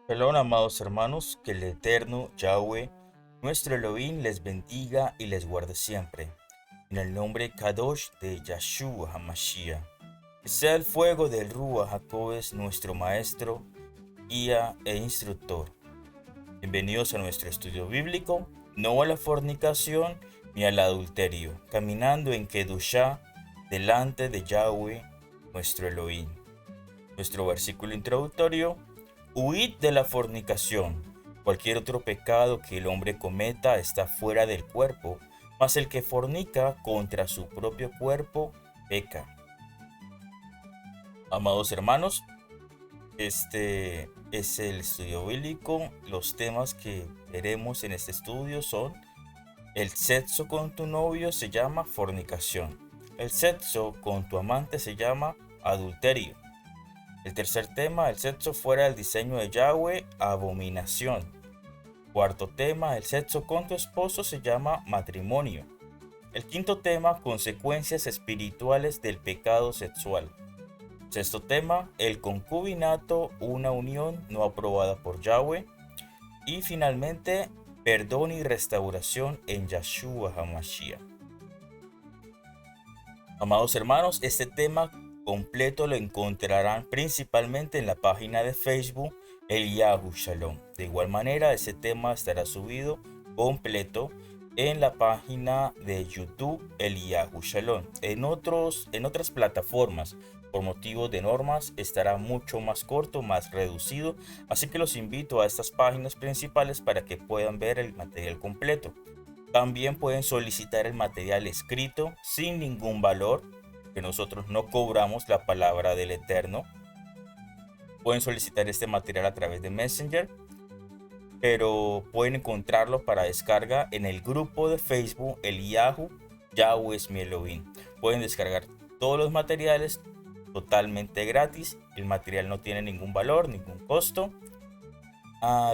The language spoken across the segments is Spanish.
Shalom, amados hermanos, que el eterno Yahweh, nuestro Elohim, les bendiga y les guarde siempre. En el nombre Kadosh de Yahshua HaMashiach. Que sea el fuego del Ruach HaKodesh nuestro maestro, guía e instructor. Bienvenidos a nuestro estudio bíblico, no a la fornicación ni al adulterio, caminando en Kedushá delante de Yahweh, nuestro Elohim. Nuestro versículo introductorio: huid de la fornicación. Cualquier otro pecado que el hombre cometa está fuera del cuerpo, mas el que fornica contra su propio cuerpo peca. Amados hermanos, este es el estudio bíblico. Los temas que veremos en este estudio son: el sexo con tu novio se llama fornicación. El sexo con tu amante se llama adulterio. El tercer tema: el sexo fuera del diseño de Yahweh, abominación. Cuarto tema: el sexo con tu esposo se llama matrimonio. El quinto tema: consecuencias espirituales del pecado sexual. Sexto tema: el concubinato, una unión no aprobada por Yahweh. Y finalmente, perdón y restauración en Yahshua HaMashiach. Amados hermanos, este tema completo lo encontrarán principalmente en la página de Facebook Eliyahu Shalom. De igual manera, ese tema estará subido completo en la página de YouTube Eliyahu Shalom. En otras plataformas, por motivos de normas, estará mucho más corto, más reducido. Así que los invito a estas páginas principales para que puedan ver el material completo. También pueden solicitar el material escrito sin ningún valor, que nosotros no cobramos la palabra del Eterno. Pueden solicitar este material a través de Messenger, pero pueden encontrarlo para descarga en el grupo de Facebook Eliyahu Yahweh es mi Elohim. Pueden descargar todos los materiales totalmente gratis. El material no tiene ningún valor, ningún costo.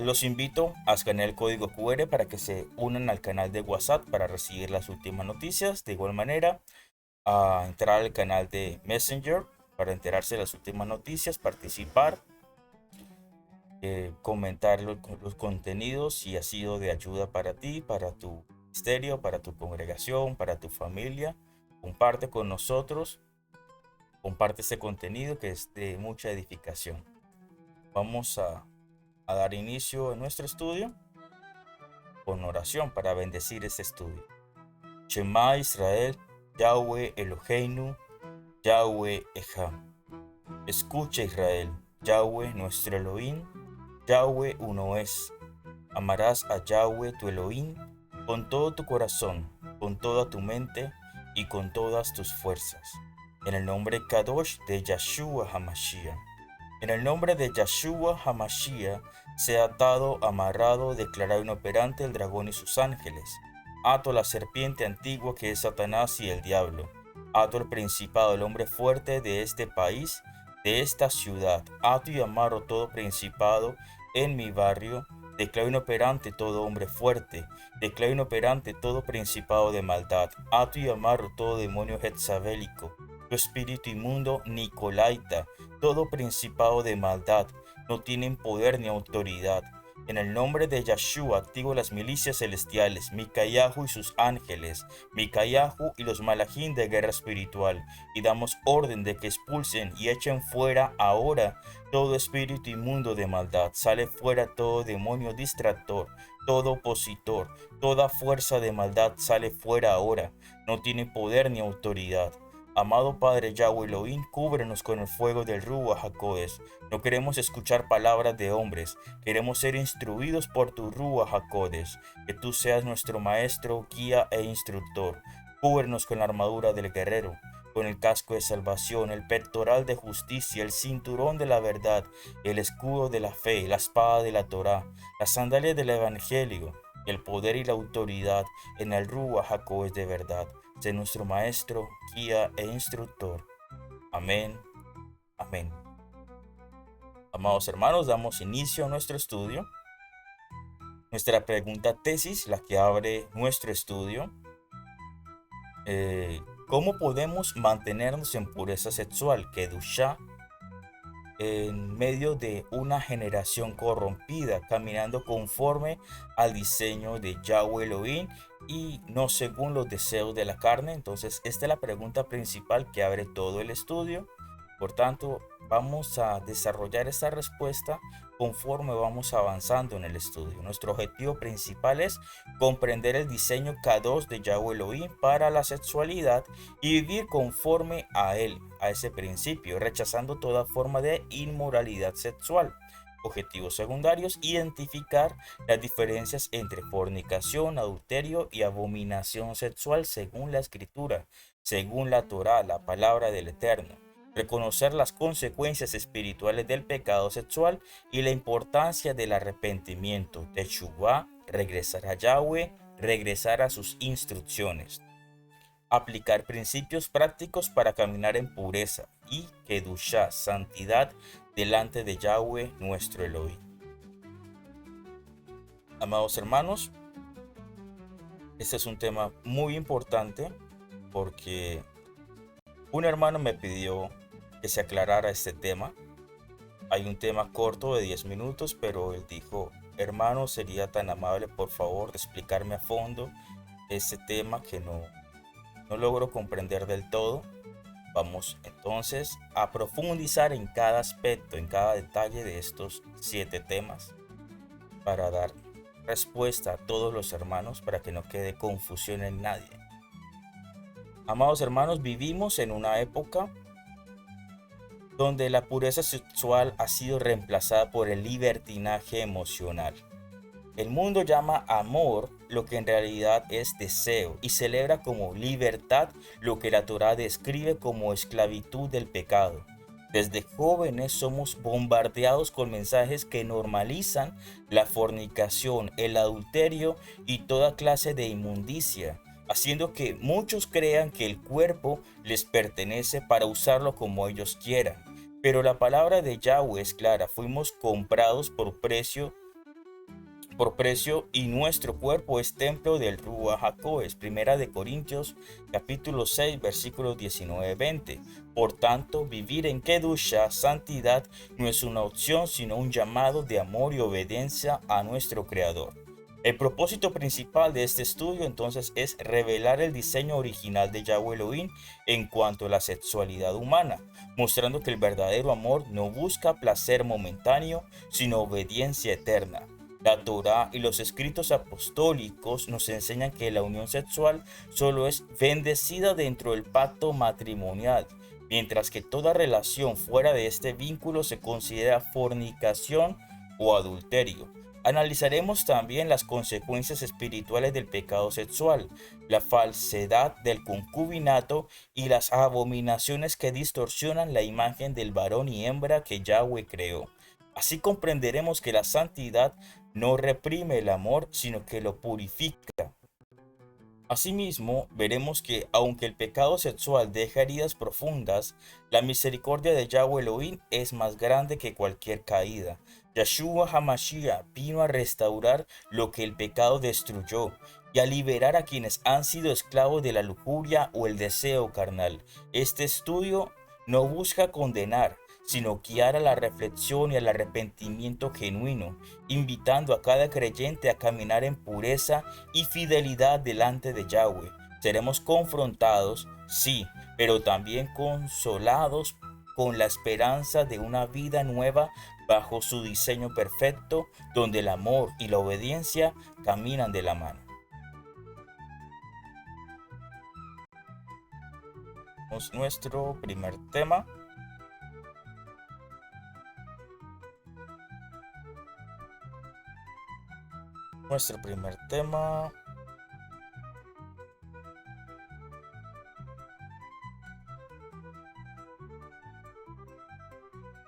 Los invito a escanear el código QR para que se unan al canal de WhatsApp para recibir las últimas noticias. De igual manera, a entrar al canal de Messenger para enterarse de las últimas noticias, participar, comentar los contenidos si ha sido de ayuda para ti, para tu ministerio, para tu congregación, para tu familia. Comparte con nosotros, comparte este contenido que es de mucha edificación. Vamos a dar inicio a nuestro estudio con oración para bendecir este estudio. Shema Israel, Yahweh Eloheinu, Yahweh Echad. Escucha Israel, Yahweh nuestro Elohim, Yahweh uno es. Amarás a Yahweh tu Elohim con todo tu corazón, con toda tu mente y con todas tus fuerzas. En el nombre Kadosh de Yahshua HaMashiach. En el nombre de Yahshua HaMashiach, sea atado, amarrado, declarado inoperante el dragón y sus ángeles. Ato la serpiente antigua que es Satanás y el diablo. Ato el principado, el hombre fuerte de este país, de esta ciudad. Ato y amarro todo principado en mi barrio. Declaro inoperante todo hombre fuerte. Declaro inoperante todo principado de maldad. Ato y amarro todo demonio jezabélico. Tu espíritu inmundo nicolaita, todo principado de maldad, no tienen poder ni autoridad. En el nombre de Yahshua activo las milicias celestiales, Micayahu y sus ángeles, Micayahu y los malajín de guerra espiritual, y damos orden de que expulsen y echen fuera ahora todo espíritu inmundo de maldad. Sale fuera todo demonio distractor, todo opositor, toda fuerza de maldad sale fuera ahora. No tiene poder ni autoridad. Amado Padre Yahweh Elohim, cúbrenos con el fuego del Ruach HaKodesh. No queremos escuchar palabras de hombres, queremos ser instruidos por tu Ruach HaKodesh. Que tú seas nuestro maestro, guía e instructor. Cúbrenos con la armadura del guerrero, con el casco de salvación, el pectoral de justicia, el cinturón de la verdad, el escudo de la fe, la espada de la Torá, las sandalias del evangelio, el poder y la autoridad en el Ruach HaKodesh de verdad. Sé nuestro maestro, guía e instructor. Amén. Amén. Amados hermanos, damos inicio a nuestro estudio. Nuestra pregunta tesis, la que abre nuestro estudio. ¿Cómo podemos mantenernos en pureza sexual? Kedushá. en medio de una generación corrompida, caminando conforme al diseño de Yahweh Elohim y no según los deseos de la carne. Entonces, esta es la pregunta principal que abre todo el estudio. Por tanto, vamos a desarrollar esta respuesta conforme vamos avanzando en el estudio. Nuestro objetivo principal es comprender el diseño K2 de Yahweh Elohim para la sexualidad y vivir conforme a él, a ese principio, rechazando toda forma de inmoralidad sexual. Objetivos secundarios: identificar las diferencias entre fornicación, adulterio y abominación sexual según la escritura, según la Torá, la palabra del Eterno. Reconocer las consecuencias espirituales del pecado sexual y la importancia del arrepentimiento, Teshuvá, regresar a Yahweh, regresar a sus instrucciones. Aplicar principios prácticos para caminar en pureza y Kedushá, santidad, delante de Yahweh nuestro Elohim. Amados hermanos, este es un tema muy importante porque un hermano me pidió que se aclarara este tema. Hay un tema corto de 10 minutos, pero él dijo: hermano, sería tan amable por favor de explicarme a fondo este tema que no logro comprender del todo. Vamos entonces a profundizar en cada aspecto, en cada detalle de estos 7 temas para dar respuesta a todos los hermanos, para que no quede confusión en nadie. Amados hermanos, vivimos en una época donde la pureza sexual ha sido reemplazada por el libertinaje emocional. El mundo llama amor lo que en realidad es deseo y celebra como libertad lo que la Torá describe como esclavitud del pecado. Desde jóvenes somos bombardeados con mensajes que normalizan la fornicación, el adulterio y toda clase de inmundicia, haciendo que muchos crean que el cuerpo les pertenece para usarlo como ellos quieran. Pero la palabra de Yahweh es clara: fuimos comprados por precio y nuestro cuerpo es templo del Ruach HaKodesh. Primera de Corintios capítulo 6 versículos 19-20. Por tanto, vivir en Kedusha, santidad, no es una opción sino un llamado de amor y obediencia a nuestro Creador. El propósito principal de este estudio entonces es revelar el diseño original de Yahweh Elohim en cuanto a la sexualidad humana, mostrando que el verdadero amor no busca placer momentáneo, sino obediencia eterna. La Torá y los escritos apostólicos nos enseñan que la unión sexual solo es bendecida dentro del pacto matrimonial, mientras que toda relación fuera de este vínculo se considera fornicación o adulterio. Analizaremos también las consecuencias espirituales del pecado sexual, la falsedad del concubinato y las abominaciones que distorsionan la imagen del varón y hembra que Yahweh creó. Así comprenderemos que la santidad no reprime el amor, sino que lo purifica. Asimismo, veremos que aunque el pecado sexual deja heridas profundas, la misericordia de Yahweh Elohim es más grande que cualquier caída. Yahshua HaMashiach vino a restaurar lo que el pecado destruyó y a liberar a quienes han sido esclavos de la lujuria o el deseo carnal. Este estudio no busca condenar, sino guiar a la reflexión y al arrepentimiento genuino, invitando a cada creyente a caminar en pureza y fidelidad delante de Yahweh. Seremos confrontados, sí, pero también consolados con la esperanza de una vida nueva bajo su diseño perfecto, donde el amor y la obediencia caminan de la mano. Nuestro primer tema. Nuestro primer tema.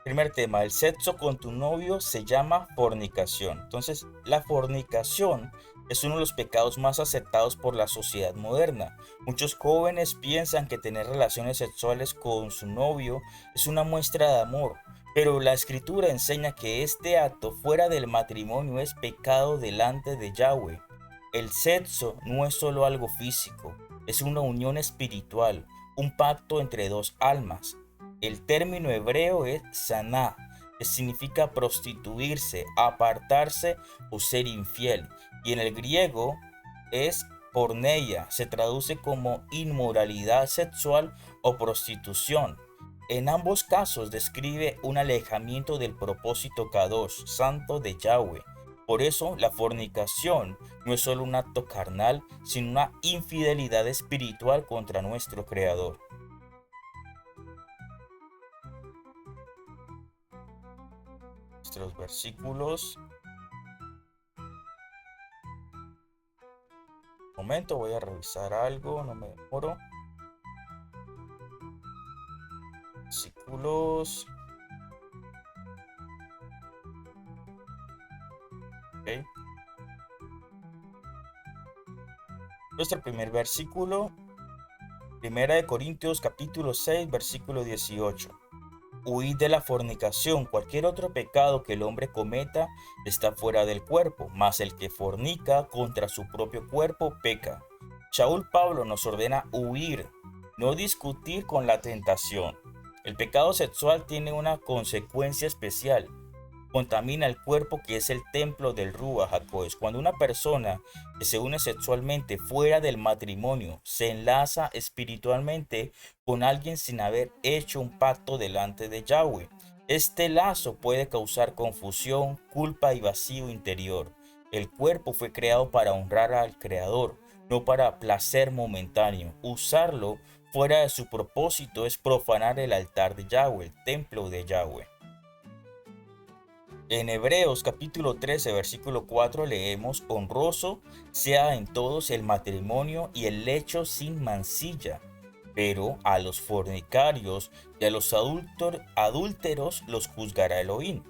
Primer tema: el sexo con tu novio se llama fornicación. Entonces, la fornicación es uno de los pecados más aceptados por la sociedad moderna. Muchos jóvenes piensan que tener relaciones sexuales con su novio es una muestra de amor, pero la escritura enseña que este acto fuera del matrimonio es pecado delante de Yahweh. El sexo no es solo algo físico, es una unión espiritual, un pacto entre dos almas. El término hebreo es saná, que significa prostituirse, apartarse o ser infiel. Y en el griego es porneia, se traduce como inmoralidad sexual o prostitución. En ambos casos describe un alejamiento del propósito Kadosh, santo de Yahweh. Por eso la fornicación no es solo un acto carnal, sino una infidelidad espiritual contra nuestro Creador. Nuestros versículos. Un momento, voy a revisar algo, no me demoro. Versículos. Okay. Nuestro primer versículo, Primera de Corintios capítulo 6, versículo 18. Huid de la fornicación. Cualquier otro pecado que el hombre cometa está fuera del cuerpo, mas el que fornica contra su propio cuerpo peca. Shaul Pablo nos ordena huir, no discutir con la tentación. El pecado sexual tiene una consecuencia especial. Contamina el cuerpo, que es el templo del Ruach HaKodesh. Cuando una persona que se une sexualmente fuera del matrimonio se enlaza espiritualmente con alguien sin haber hecho un pacto delante de Yahweh, este lazo puede causar confusión, culpa y vacío interior. El cuerpo fue creado para honrar al Creador, no para placer momentáneo. Usarlo fuera de su propósito es profanar el altar de Yahweh, el templo de Yahweh. En Hebreos capítulo 13, versículo 4 leemos: honroso sea en todos el matrimonio y el lecho sin mancilla, pero a los fornicarios y a los adúlteros los juzgará Elohim.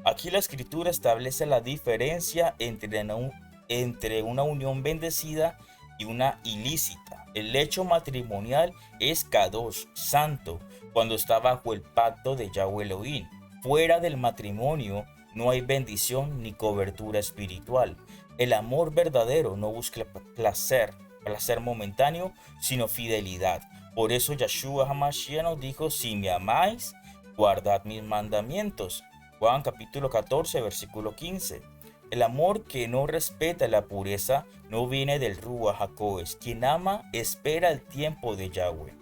Aquí la escritura establece la diferencia entre una unión bendecida y una ilícita. El lecho matrimonial es Kadosh, santo, cuando está bajo el pacto de Yahweh Elohim. Fuera del matrimonio no hay bendición ni cobertura espiritual. El amor verdadero no busca placer momentáneo, sino fidelidad. Por eso Yahshua HaMashiach nos dijo: si me amáis, guardad mis mandamientos. Juan capítulo 14, versículo 15. El amor que no respeta la pureza no viene del Ruach HaKodesh. Quien ama espera el tiempo de Yahweh.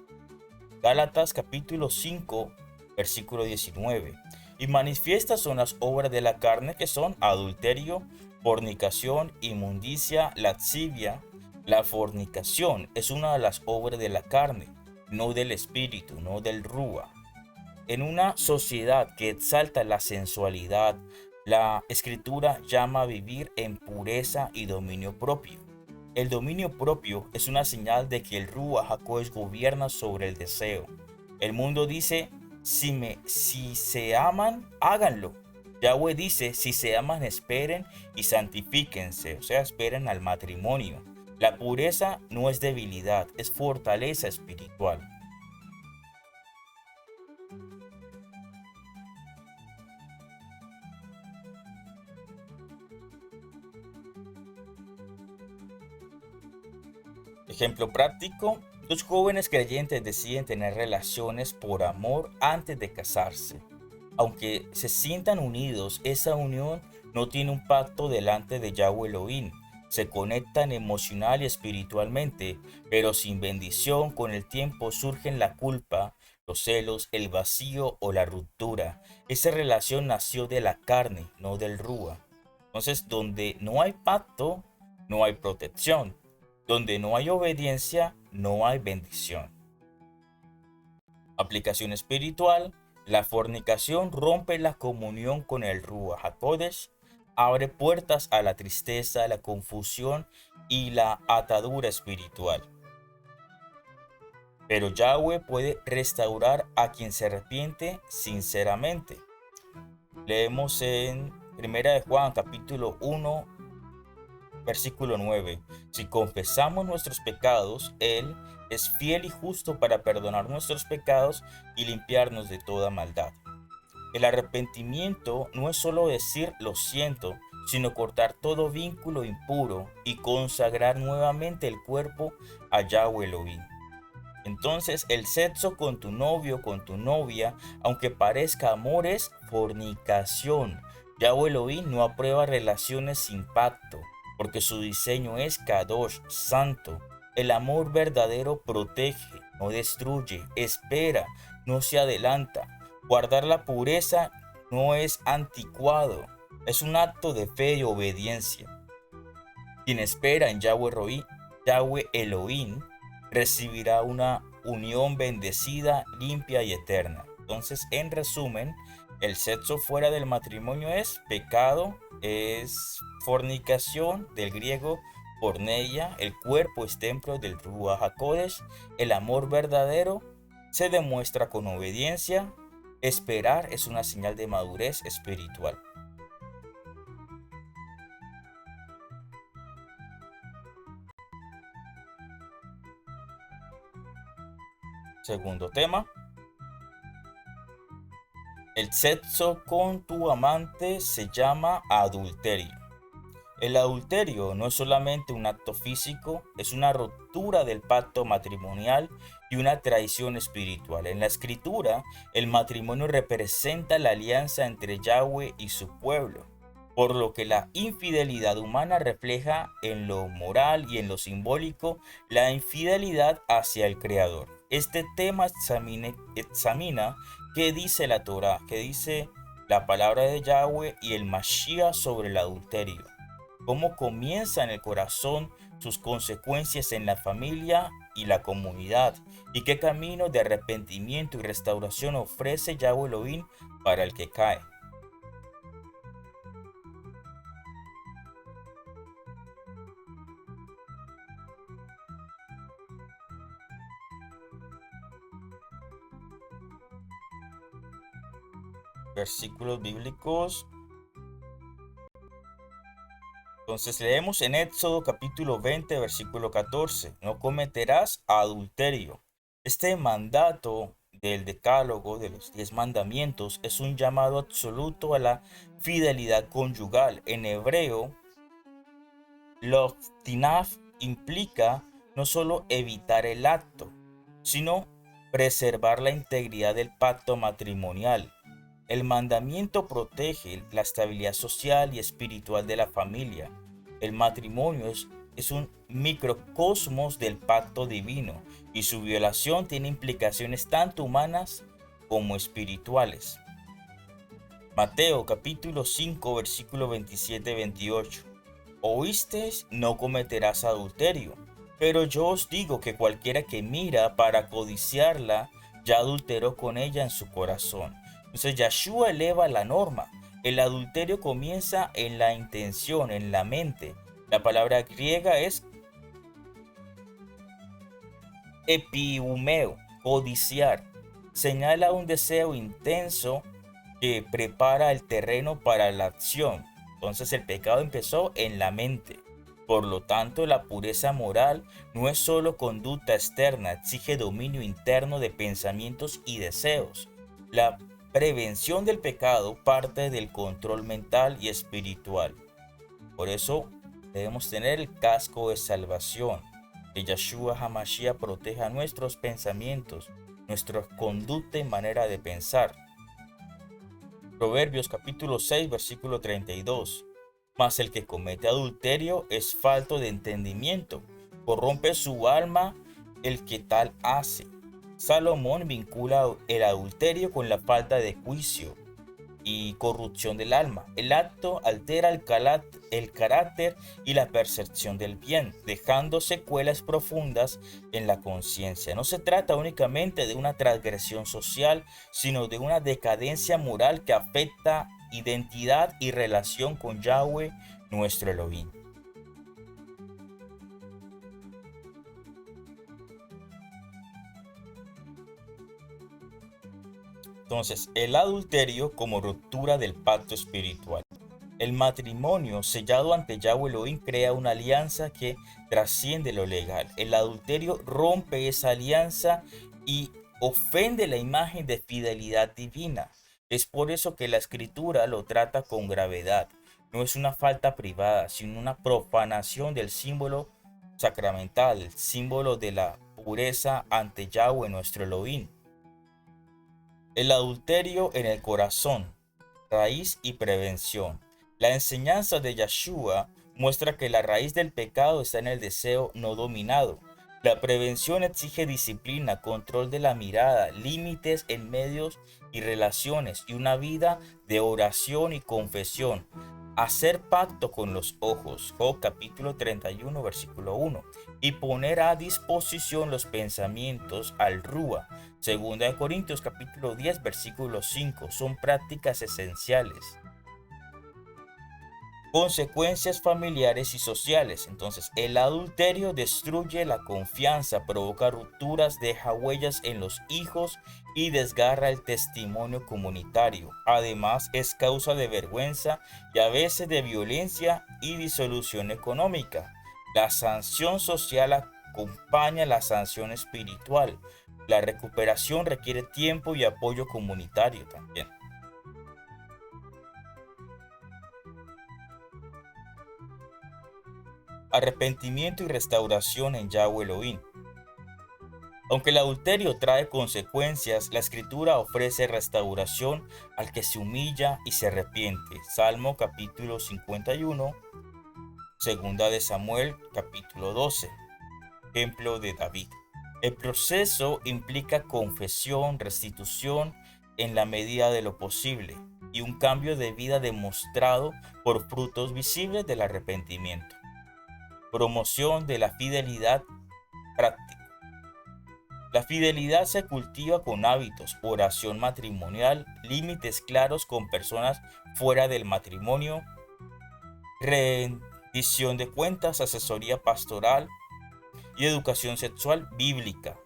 Gálatas capítulo 5, versículo 19. Y manifiestas son las obras de la carne, que son adulterio, fornicación, inmundicia, lascivia. La fornicación es una de las obras de la carne, no del espíritu, no del Ruach. En una sociedad que exalta la sensualidad, la escritura llama a vivir en pureza y dominio propio. El dominio propio es una señal de que el Ruach HaKodesh gobierna sobre el deseo. El mundo dice: si se aman, háganlo. Yahweh dice: si se aman, esperen y santifíquense, o sea, esperen al matrimonio. La pureza no es debilidad, es fortaleza espiritual. Ejemplo práctico: dos jóvenes creyentes deciden tener relaciones por amor antes de casarse. Aunque se sientan unidos, esa unión no tiene un pacto delante de Yahweh Elohim. Se conectan emocional y espiritualmente, pero sin bendición. Con el tiempo surgen la culpa, los celos, el vacío o la ruptura. Esa relación nació de la carne, no del Ruach. Entonces, donde no hay pacto, no hay protección. Donde no hay obediencia, no hay bendición. Aplicación espiritual: la fornicación rompe la comunión con el Ruach HaKodesh, abre puertas a la tristeza, la confusión y la atadura espiritual. Pero Yahweh puede restaurar a quien se arrepiente sinceramente. Leemos en Primera de Juan capítulo 1, versículo 9. Si confesamos nuestros pecados, Él es fiel y justo para perdonar nuestros pecados y limpiarnos de toda maldad. El arrepentimiento no es solo decir lo siento, sino cortar todo vínculo impuro y consagrar nuevamente el cuerpo a Yahweh Elohim. Entonces, el sexo con tu novio, con tu novia, aunque parezca amor, es fornicación. Yahweh Elohim no aprueba relaciones sin pacto, porque su diseño es Kadosh, santo. El amor verdadero protege, no destruye, espera, no se adelanta. Guardar la pureza no es anticuado, es un acto de fe y obediencia. Quien espera en Yahweh Elohim recibirá una unión bendecida, limpia y eterna. Entonces, en resumen, el sexo fuera del matrimonio es pecado, es fornicación, del griego porneia, el cuerpo es templo del Ruach HaKodesh, el amor verdadero se demuestra con obediencia, esperar es una señal de madurez espiritual. Segundo tema. El sexo con tu amante se llama adulterio. El adulterio no es solamente un acto físico, es una ruptura del pacto matrimonial y una traición espiritual. En la escritura, el matrimonio representa la alianza entre Yahweh y su pueblo, por lo que la infidelidad humana refleja en lo moral y en lo simbólico la infidelidad hacia el Creador. Este tema examina qué dice la Torá, qué dice la palabra de Yahweh y el Mashiach sobre el adulterio, cómo comienza en el corazón, sus consecuencias en la familia y la comunidad, y qué camino de arrepentimiento y restauración ofrece Yahweh Elohim para el que cae. Versículos bíblicos. Entonces leemos en Éxodo capítulo 20, versículo 14. No cometerás adulterio. Este mandato del decálogo de los 10 mandamientos es un llamado absoluto a la fidelidad conyugal. En hebreo, lo tinaf implica no solo evitar el acto, sino preservar la integridad del pacto matrimonial. El mandamiento protege la estabilidad social y espiritual de la familia. El matrimonio es un microcosmos del pacto divino y su violación tiene implicaciones tanto humanas como espirituales. Mateo capítulo 5 versículo 27-28. Oísteis, no cometerás adulterio, pero yo os digo que cualquiera que mira para codiciarla, ya adulteró con ella en su corazón. Entonces Yahshua eleva la norma. El adulterio comienza en la intención, en la mente. La palabra griega es epiumeo, codiciar. Señala un deseo intenso que prepara el terreno para la acción. Entonces el pecado empezó en la mente. Por lo tanto, la pureza moral no es solo conducta externa, exige dominio interno de pensamientos y deseos. La prevención del pecado parte del control mental y espiritual. Por eso debemos tener el casco de salvación. Que Yahshua HaMashiach proteja nuestros pensamientos, nuestra conducta y manera de pensar. Proverbios capítulo 6 versículo 32. Mas el que comete adulterio es falto de entendimiento, corrompe su alma el que tal hace. Salomón vincula el adulterio con la falta de juicio y corrupción del alma. El acto altera el carácter y la percepción del bien, dejando secuelas profundas en la conciencia. No se trata únicamente de una transgresión social, sino de una decadencia moral que afecta identidad y relación con Yahweh, nuestro Elohim. Entonces, el adulterio como ruptura del pacto espiritual. El matrimonio sellado ante Yahweh Elohim crea una alianza que trasciende lo legal. El adulterio rompe esa alianza y ofende la imagen de fidelidad divina. Es por eso que la escritura lo trata con gravedad. No es una falta privada, sino una profanación del símbolo sacramental, el símbolo de la pureza ante Yahweh nuestro Elohim. El adulterio en el corazón, raíz y prevención. La enseñanza de Yeshua muestra que la raíz del pecado está en el deseo no dominado. La prevención exige disciplina, control de la mirada, límites en medios y relaciones y una vida de oración y confesión. Hacer pacto con los ojos, Job capítulo 31 versículo 1, y poner a disposición los pensamientos al Rúa, segunda de Corintios capítulo 10 versículo 5, son prácticas esenciales. Consecuencias familiares y sociales. Entonces, el adulterio destruye la confianza, provoca rupturas, deja huellas en los hijos y desgarra el testimonio comunitario. Además, es causa de vergüenza y a veces de violencia y disolución económica. La sanción social acompaña la sanción espiritual. La recuperación requiere tiempo y apoyo comunitario también. Arrepentimiento y restauración en Yahweh Elohim. Aunque el adulterio trae consecuencias, la escritura ofrece restauración al que se humilla y se arrepiente. Salmo capítulo 51, segunda de Samuel capítulo 12, ejemplo de David. El proceso implica confesión, restitución en la medida de lo posible y un cambio de vida demostrado por frutos visibles del arrepentimiento. Promoción de la fidelidad práctica. La fidelidad se cultiva con hábitos, oración matrimonial, límites claros con personas fuera del matrimonio, rendición de cuentas, asesoría pastoral y educación sexual bíblica.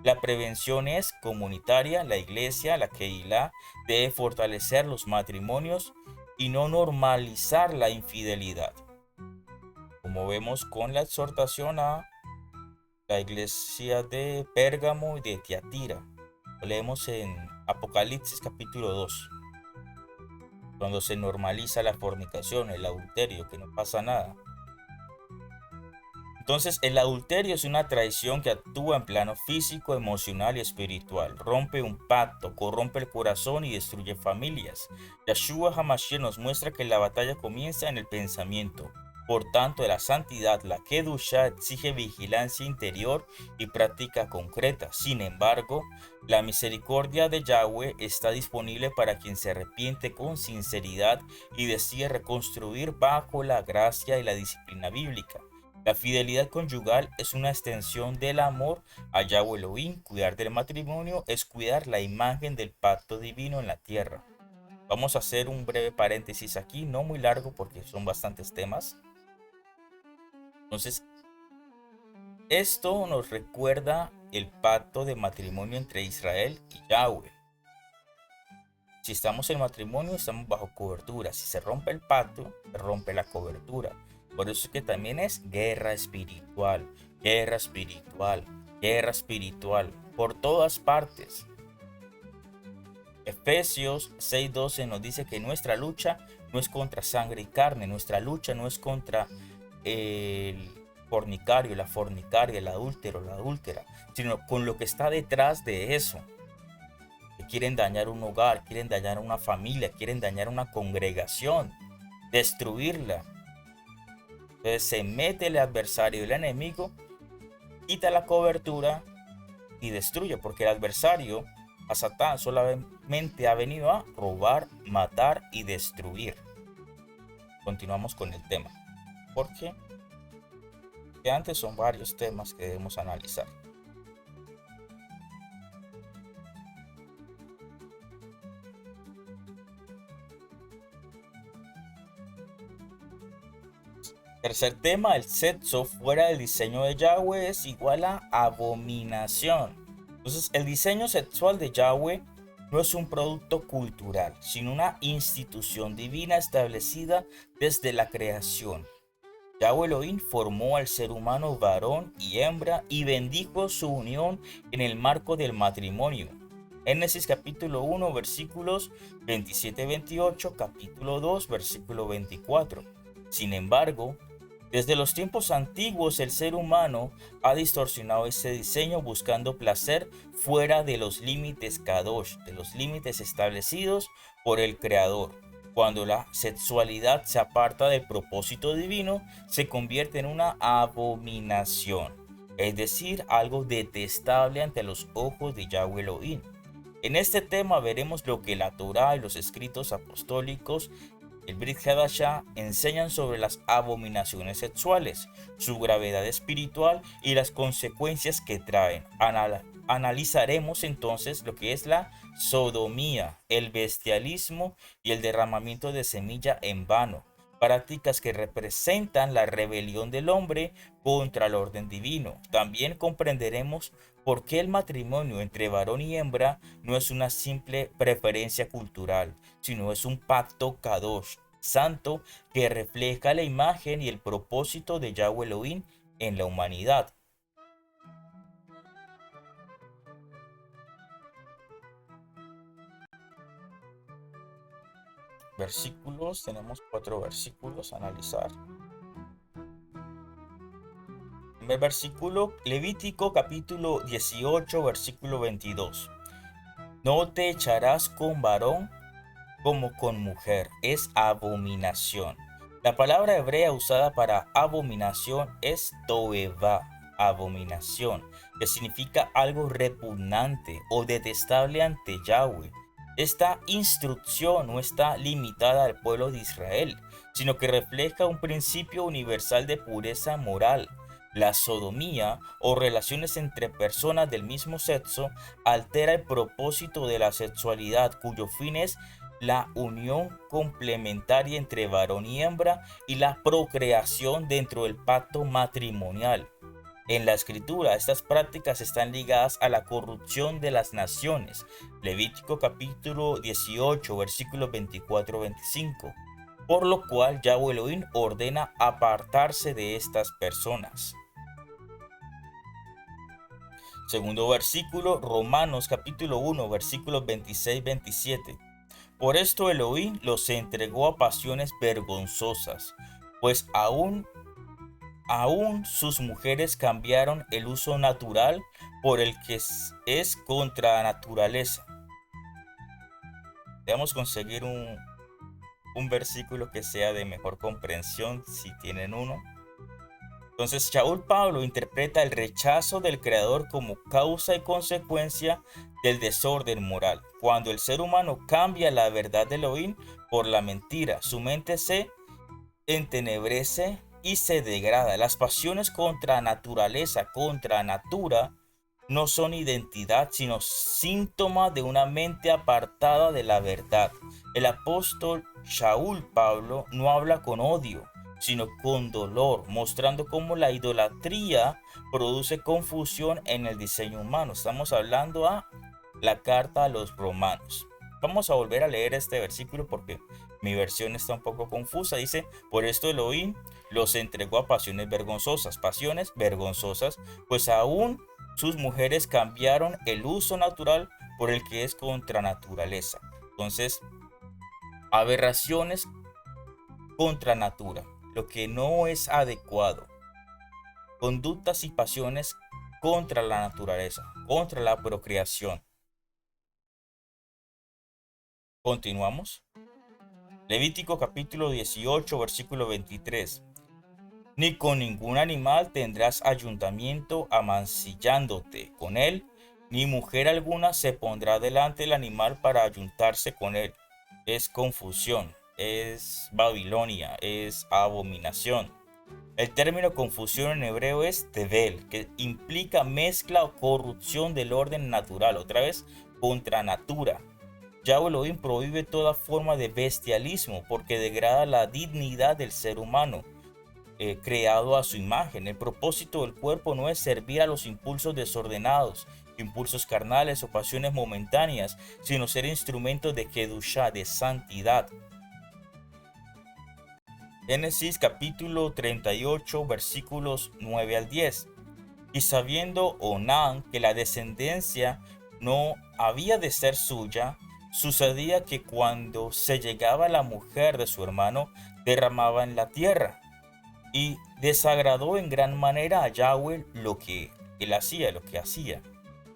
La prevención es comunitaria. La iglesia, la Keilah, debe fortalecer los matrimonios y no normalizar la infidelidad. Como vemos con la exhortación a la iglesia de Pérgamo y de Tiatira. Lo leemos en Apocalipsis capítulo 2. Cuando se normaliza la fornicación, el adulterio, que no pasa nada. Entonces, el adulterio es una traición que actúa en plano físico, emocional y espiritual. Rompe un pacto, corrompe el corazón y destruye familias. Yeshua HaMashiach nos muestra que la batalla comienza en el pensamiento. Por tanto, la santidad, la Kedusha, exige vigilancia interior y práctica concreta. Sin embargo, la misericordia de Yahweh está disponible para quien se arrepiente con sinceridad y decide reconstruir bajo la gracia y la disciplina bíblica. La fidelidad conyugal es una extensión del amor a Yahweh Elohim. Cuidar del matrimonio es cuidar la imagen del pacto divino en la tierra. Vamos a hacer un breve paréntesis aquí, no muy largo porque son bastantes temas. Entonces, esto nos recuerda el pacto de matrimonio entre Israel y Yahweh. Si estamos en matrimonio, estamos bajo cobertura. Si se rompe el pacto, se rompe la cobertura. Por eso es que también es guerra espiritual, guerra espiritual, guerra espiritual, por todas partes. Efesios 6:12 nos dice que nuestra lucha no es contra sangre y carne, nuestra lucha no es contra el fornicario, la fornicaria, el adúltero, la adúltera, sino con lo que está detrás de eso. Que quieren dañar un hogar, quieren dañar una familia, quieren dañar una congregación, destruirla. Entonces se mete el adversario, el enemigo, quita la cobertura y destruye, porque el adversario, a Satán, solamente ha venido a robar, matar y destruir. Continuamos con el tema. ¿Por qué? Que antes son varios temas que debemos analizar. Tercer tema, el sexo fuera del diseño de Yahweh es igual a abominación. Entonces, el diseño sexual de Yahweh no es un producto cultural, sino una institución divina establecida desde la creación. Yahweh Elohim formó al ser humano varón y hembra y bendijo su unión en el marco del matrimonio. Génesis capítulo 1 versículos 27-28, capítulo 2 versículo 24. Sin embargo, Desde los tiempos antiguos, el ser humano ha distorsionado ese diseño buscando placer fuera de los límites kadosh, de los límites establecidos por el Creador. Cuando la sexualidad se aparta del propósito divino, se convierte en una abominación, es decir, algo detestable ante los ojos de Yahweh Elohim. En este tema veremos lo que la Torá y los escritos apostólicos, el Brit Hadashah, enseñan sobre las abominaciones sexuales, su gravedad espiritual y las consecuencias que traen. Analizaremos entonces lo que es la sodomía, el bestialismo y el derramamiento de semilla en vano, prácticas que representan la rebelión del hombre contra el orden divino. También comprenderemos por qué el matrimonio entre varón y hembra no es una simple preferencia cultural, sino es un pacto kadosh, santo, que refleja la imagen y el propósito de Yahweh Elohim en la humanidad. Versículos, tenemos 4 versículos a analizar. Primer versículo, Levítico capítulo 18, versículo 22. No te echarás con varón como con mujer, es abominación. La palabra hebrea usada para abominación es toeva, abominación, que significa algo repugnante o detestable ante Yahweh. Esta instrucción no está limitada al pueblo de Israel, sino que refleja un principio universal de pureza moral. La sodomía o relaciones entre personas del mismo sexo altera el propósito de la sexualidad, cuyo fin es la unión complementaria entre varón y hembra y la procreación dentro del pacto matrimonial. En la escritura, estas prácticas están ligadas a la corrupción de las naciones. Levítico capítulo 18, versículos 24-25. Por lo cual Yahweh Elohim ordena apartarse de estas personas. Segundo versículo, Romanos capítulo 1, versículos 26-27. Por esto Elohim los entregó a pasiones vergonzosas, pues aún sus mujeres cambiaron el uso natural por el que es contra naturaleza. Debemos conseguir un versículo que sea de mejor comprensión, si tienen uno. Entonces, Shaul Pablo interpreta el rechazo del Creador como causa y consecuencia del desorden moral. Cuando el ser humano cambia la verdad de Elohim por la mentira, su mente se entenebrece y se degrada. Las pasiones contra naturaleza, contra natura, no son identidad, sino síntoma de una mente apartada de la verdad. El apóstol Shaul Pablo no habla con odio, sino con dolor, mostrando cómo la idolatría produce confusión en el diseño humano. Estamos hablando a la carta a los romanos. Vamos a volver a leer este versículo porque mi versión está un poco confusa. Dice, por esto Elohim los entregó a pasiones vergonzosas, pues aún sus mujeres cambiaron el uso natural por el que es contra naturaleza. Entonces, aberraciones contra natura, lo que no es adecuado. Conductas y pasiones contra la naturaleza, contra la procreación. Continuamos. Levítico capítulo 18, versículo 23. Ni con ningún animal tendrás ayuntamiento amancillándote con él, ni mujer alguna se pondrá delante del animal para ayuntarse con él. Es confusión, es Babilonia, es abominación. El término confusión en hebreo es tevel, que implica mezcla o corrupción del orden natural, otra vez contra natura. Yahweh Elohim prohíbe toda forma de bestialismo porque degrada la dignidad del ser humano, creado a su imagen. El propósito del cuerpo no es servir a los impulsos desordenados, impulsos carnales o pasiones momentáneas, sino ser instrumentos de Kedushá, de santidad. Génesis capítulo 38, versículos 9 al 10. Y sabiendo Onán que la descendencia no había de ser suya, sucedía que cuando se llegaba la mujer de su hermano, derramaba en la tierra. y desagradó en gran manera a Yahweh lo que él hacía, lo que hacía.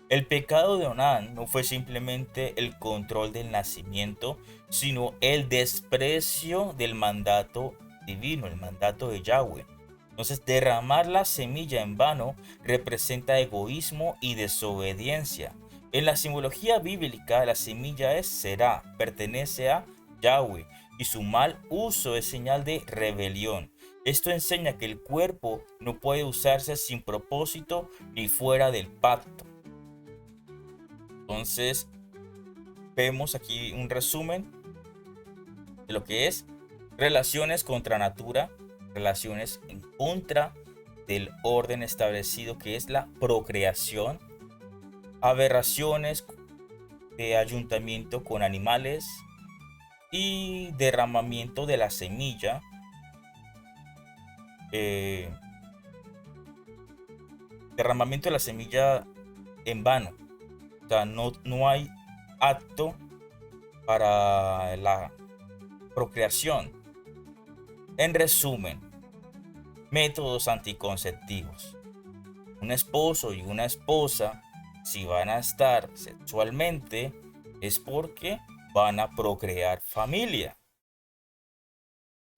El pecado de Onán no fue simplemente el control del nacimiento, sino el desprecio del mandato divino, el mandato de Yahweh. Entonces, derramar la semilla en vano representa egoísmo y desobediencia. En la simbología bíblica, la semilla es será, pertenece a Yahweh, y su mal uso es señal de rebelión. Esto enseña que el cuerpo no puede usarse sin propósito ni fuera del pacto. Entonces, vemos aquí un resumen de lo que es relaciones contra natura, relaciones en contra del orden establecido que es la procreación, aberraciones de ayuntamiento con animales y derramamiento de la semilla, eh, derramamiento de la semilla en vano. O sea, no hay acto para la procreación. En resumen, métodos anticonceptivos. Un esposo y una esposa, si van a estar sexualmente, es porque van a procrear familia.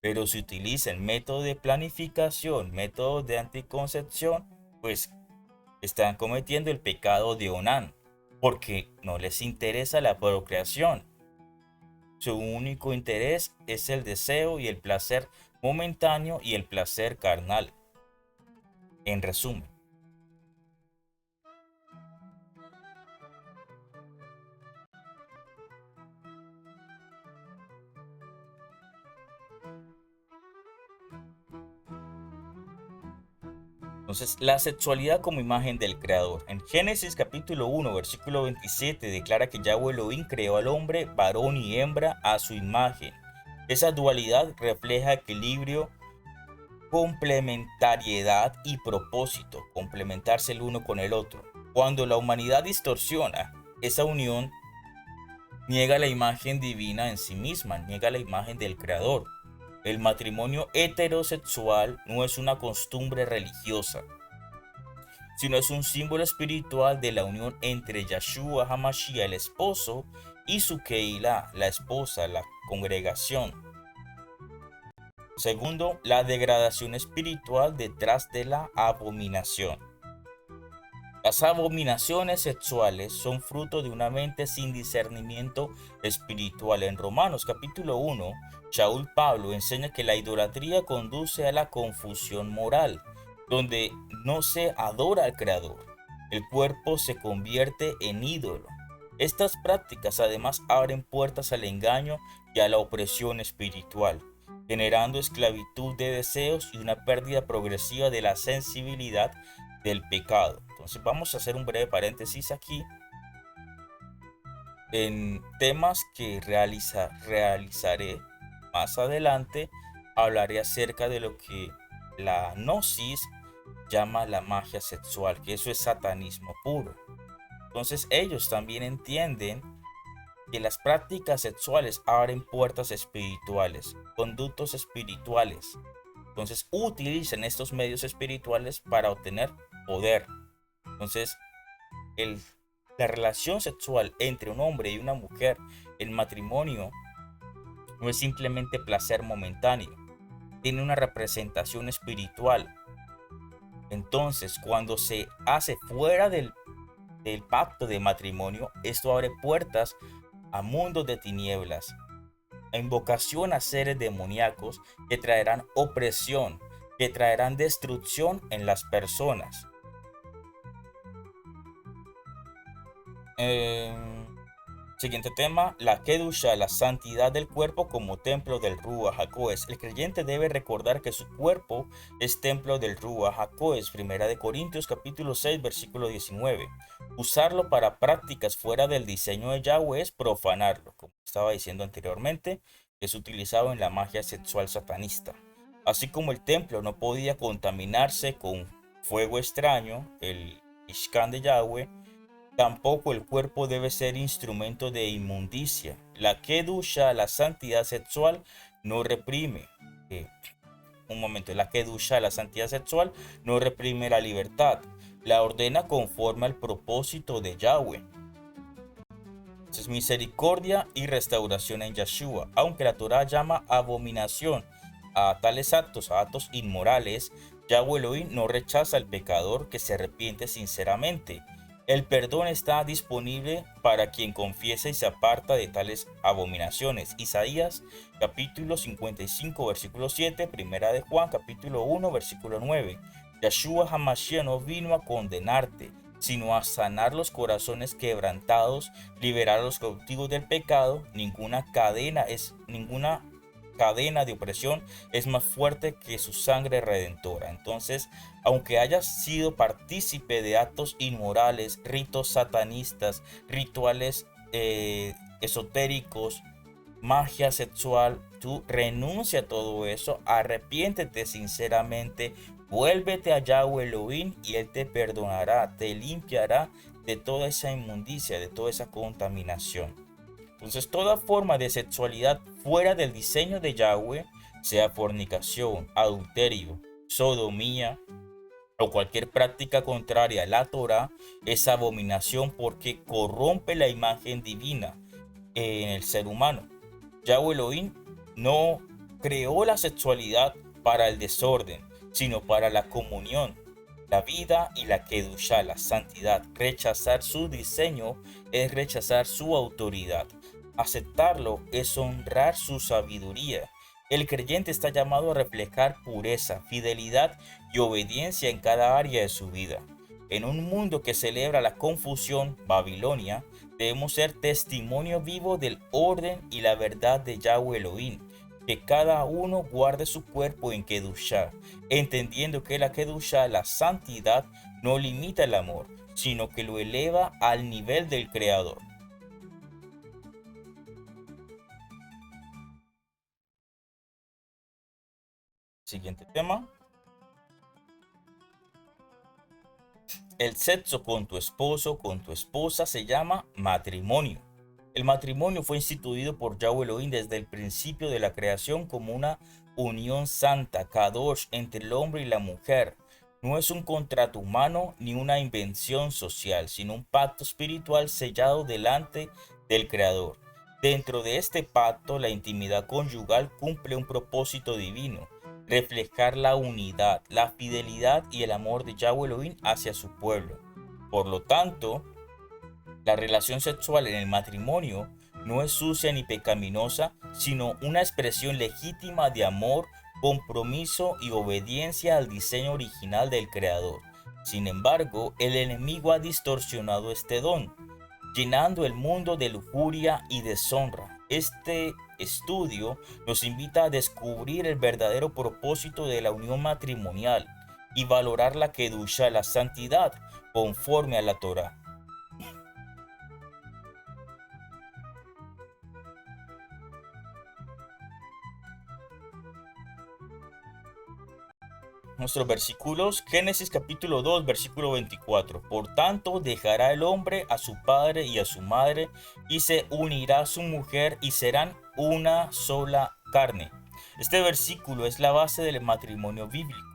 Pero si utilizan métodos de planificación, métodos de anticoncepción, pues están cometiendo el pecado de Onán, porque no les interesa la procreación. Su único interés es el deseo y el placer momentáneo y el placer carnal. En resumen. Entonces, la sexualidad como imagen del Creador. En Génesis capítulo 1, versículo 27, declara que Yahweh Elohim creó al hombre, varón y hembra, a su imagen. Esa dualidad refleja equilibrio, complementariedad y propósito, complementarse el uno con el otro. Cuando la humanidad distorsiona esa unión, niega la imagen divina en sí misma, niega la imagen del Creador. El matrimonio heterosexual no es una costumbre religiosa, sino es un símbolo espiritual de la unión entre Yahshua HaMashiach, el esposo, y su Keilah, la esposa, la congregación. Segundo, la degradación espiritual detrás de la abominación. Las abominaciones sexuales son fruto de una mente sin discernimiento espiritual. En Romanos capítulo 1, Shaul Pablo enseña que la idolatría conduce a la confusión moral, donde no se adora al Creador. El cuerpo se convierte en ídolo. Estas prácticas además abren puertas al engaño y a la opresión espiritual, generando esclavitud de deseos y una pérdida progresiva de la sensibilidad del pecado. Entonces vamos a hacer un breve paréntesis aquí en temas que realizaré más adelante. Hablaré acerca de lo que la gnosis llama la magia sexual, que eso es satanismo puro. Entonces ellos también entienden que las prácticas sexuales abren puertas espirituales, conductos espirituales. Entonces utilizan estos medios espirituales para obtener poder. Entonces, la relación sexual entre un hombre y una mujer, el matrimonio, no es simplemente placer momentáneo, tiene una representación espiritual. Entonces, cuando se hace fuera del pacto de matrimonio, esto abre puertas a mundos de tinieblas, a invocación a seres demoníacos que traerán opresión, que traerán destrucción en las personas. Siguiente tema, la Kedusha, la santidad del cuerpo como templo del Ruach HaKodesh. El creyente debe recordar que su cuerpo es templo del Ruach HaKodesh. Primera de Corintios capítulo 6 versículo 19. Usarlo para prácticas fuera del diseño de Yahweh es profanarlo, como estaba diciendo anteriormente, es utilizado en la magia sexual satanista. Así como el templo no podía contaminarse con fuego extraño, el Ishkan de Yahweh, tampoco el cuerpo debe ser instrumento de inmundicia. La Kedusha, la santidad sexual, no reprime. un momento, la kedusha, la santidad sexual, no reprime la libertad, la ordena conforme al propósito de Yahweh. Es misericordia y restauración en Yeshua. Aunque la Torah llama abominación a tales actos, a actos inmorales, Yahweh Elohim no rechaza al pecador que se arrepiente sinceramente. El perdón está disponible para quien confiesa y se aparta de tales abominaciones. Isaías capítulo 55 versículo 7, primera de Juan capítulo 1 versículo 9. Yeshua HaMashiach no vino a condenarte, sino a sanar los corazones quebrantados, liberar a los cautivos del pecado. Ninguna cadena de opresión es más fuerte que su sangre redentora. Entonces, aunque hayas sido partícipe de actos inmorales, ritos satanistas, rituales esotéricos, magia sexual, tú renuncia a todo eso, arrepiéntete sinceramente, vuélvete a Yahweh Elohim y Él te perdonará, te limpiará de toda esa inmundicia, de toda esa contaminación. Entonces, toda forma de sexualidad fuera del diseño de Yahweh, sea fornicación, adulterio, sodomía o cualquier práctica contraria a la Torah, es abominación porque corrompe la imagen divina en el ser humano. Yahweh Elohim no creó la sexualidad para el desorden, sino para la comunión, la vida y la kedusha, la santidad. Rechazar su diseño es rechazar su autoridad. Aceptarlo es honrar su sabiduría. El creyente está llamado a reflejar pureza, fidelidad y obediencia en cada área de su vida. En un mundo que celebra la confusión, Babilonia, debemos ser testimonio vivo del orden y la verdad de Yahweh Elohim. Que cada uno guarde su cuerpo en kedusha, entendiendo que la kedusha, la santidad, no limita el amor, sino que lo eleva al nivel del Creador. Siguiente tema. El sexo con tu esposo, con tu esposa, se llama matrimonio. El matrimonio fue instituido por Yahweh Elohim desde el principio de la creación como una unión santa, kadosh, entre el hombre y la mujer. No es un contrato humano ni una invención social, sino un pacto espiritual sellado delante del Creador. Dentro de este pacto, la intimidad conyugal cumple un propósito divino: reflejar la unidad, la fidelidad y el amor de Yahweh Elohim hacia su pueblo. Por lo tanto, la relación sexual en el matrimonio no es sucia ni pecaminosa, sino una expresión legítima de amor, compromiso y obediencia al diseño original del Creador. Sin embargo, el enemigo ha distorsionado este don, llenando el mundo de lujuria y deshonra. Este estudio nos invita a descubrir el verdadero propósito de la unión matrimonial y valorar la kedusha, la santidad, conforme a la Torah. Nuestros versículos, Génesis capítulo 2, versículo 24. Por tanto, dejará el hombre a su padre y a su madre, y se unirá a su mujer, y serán una sola carne. Este versículo es la base del matrimonio bíblico.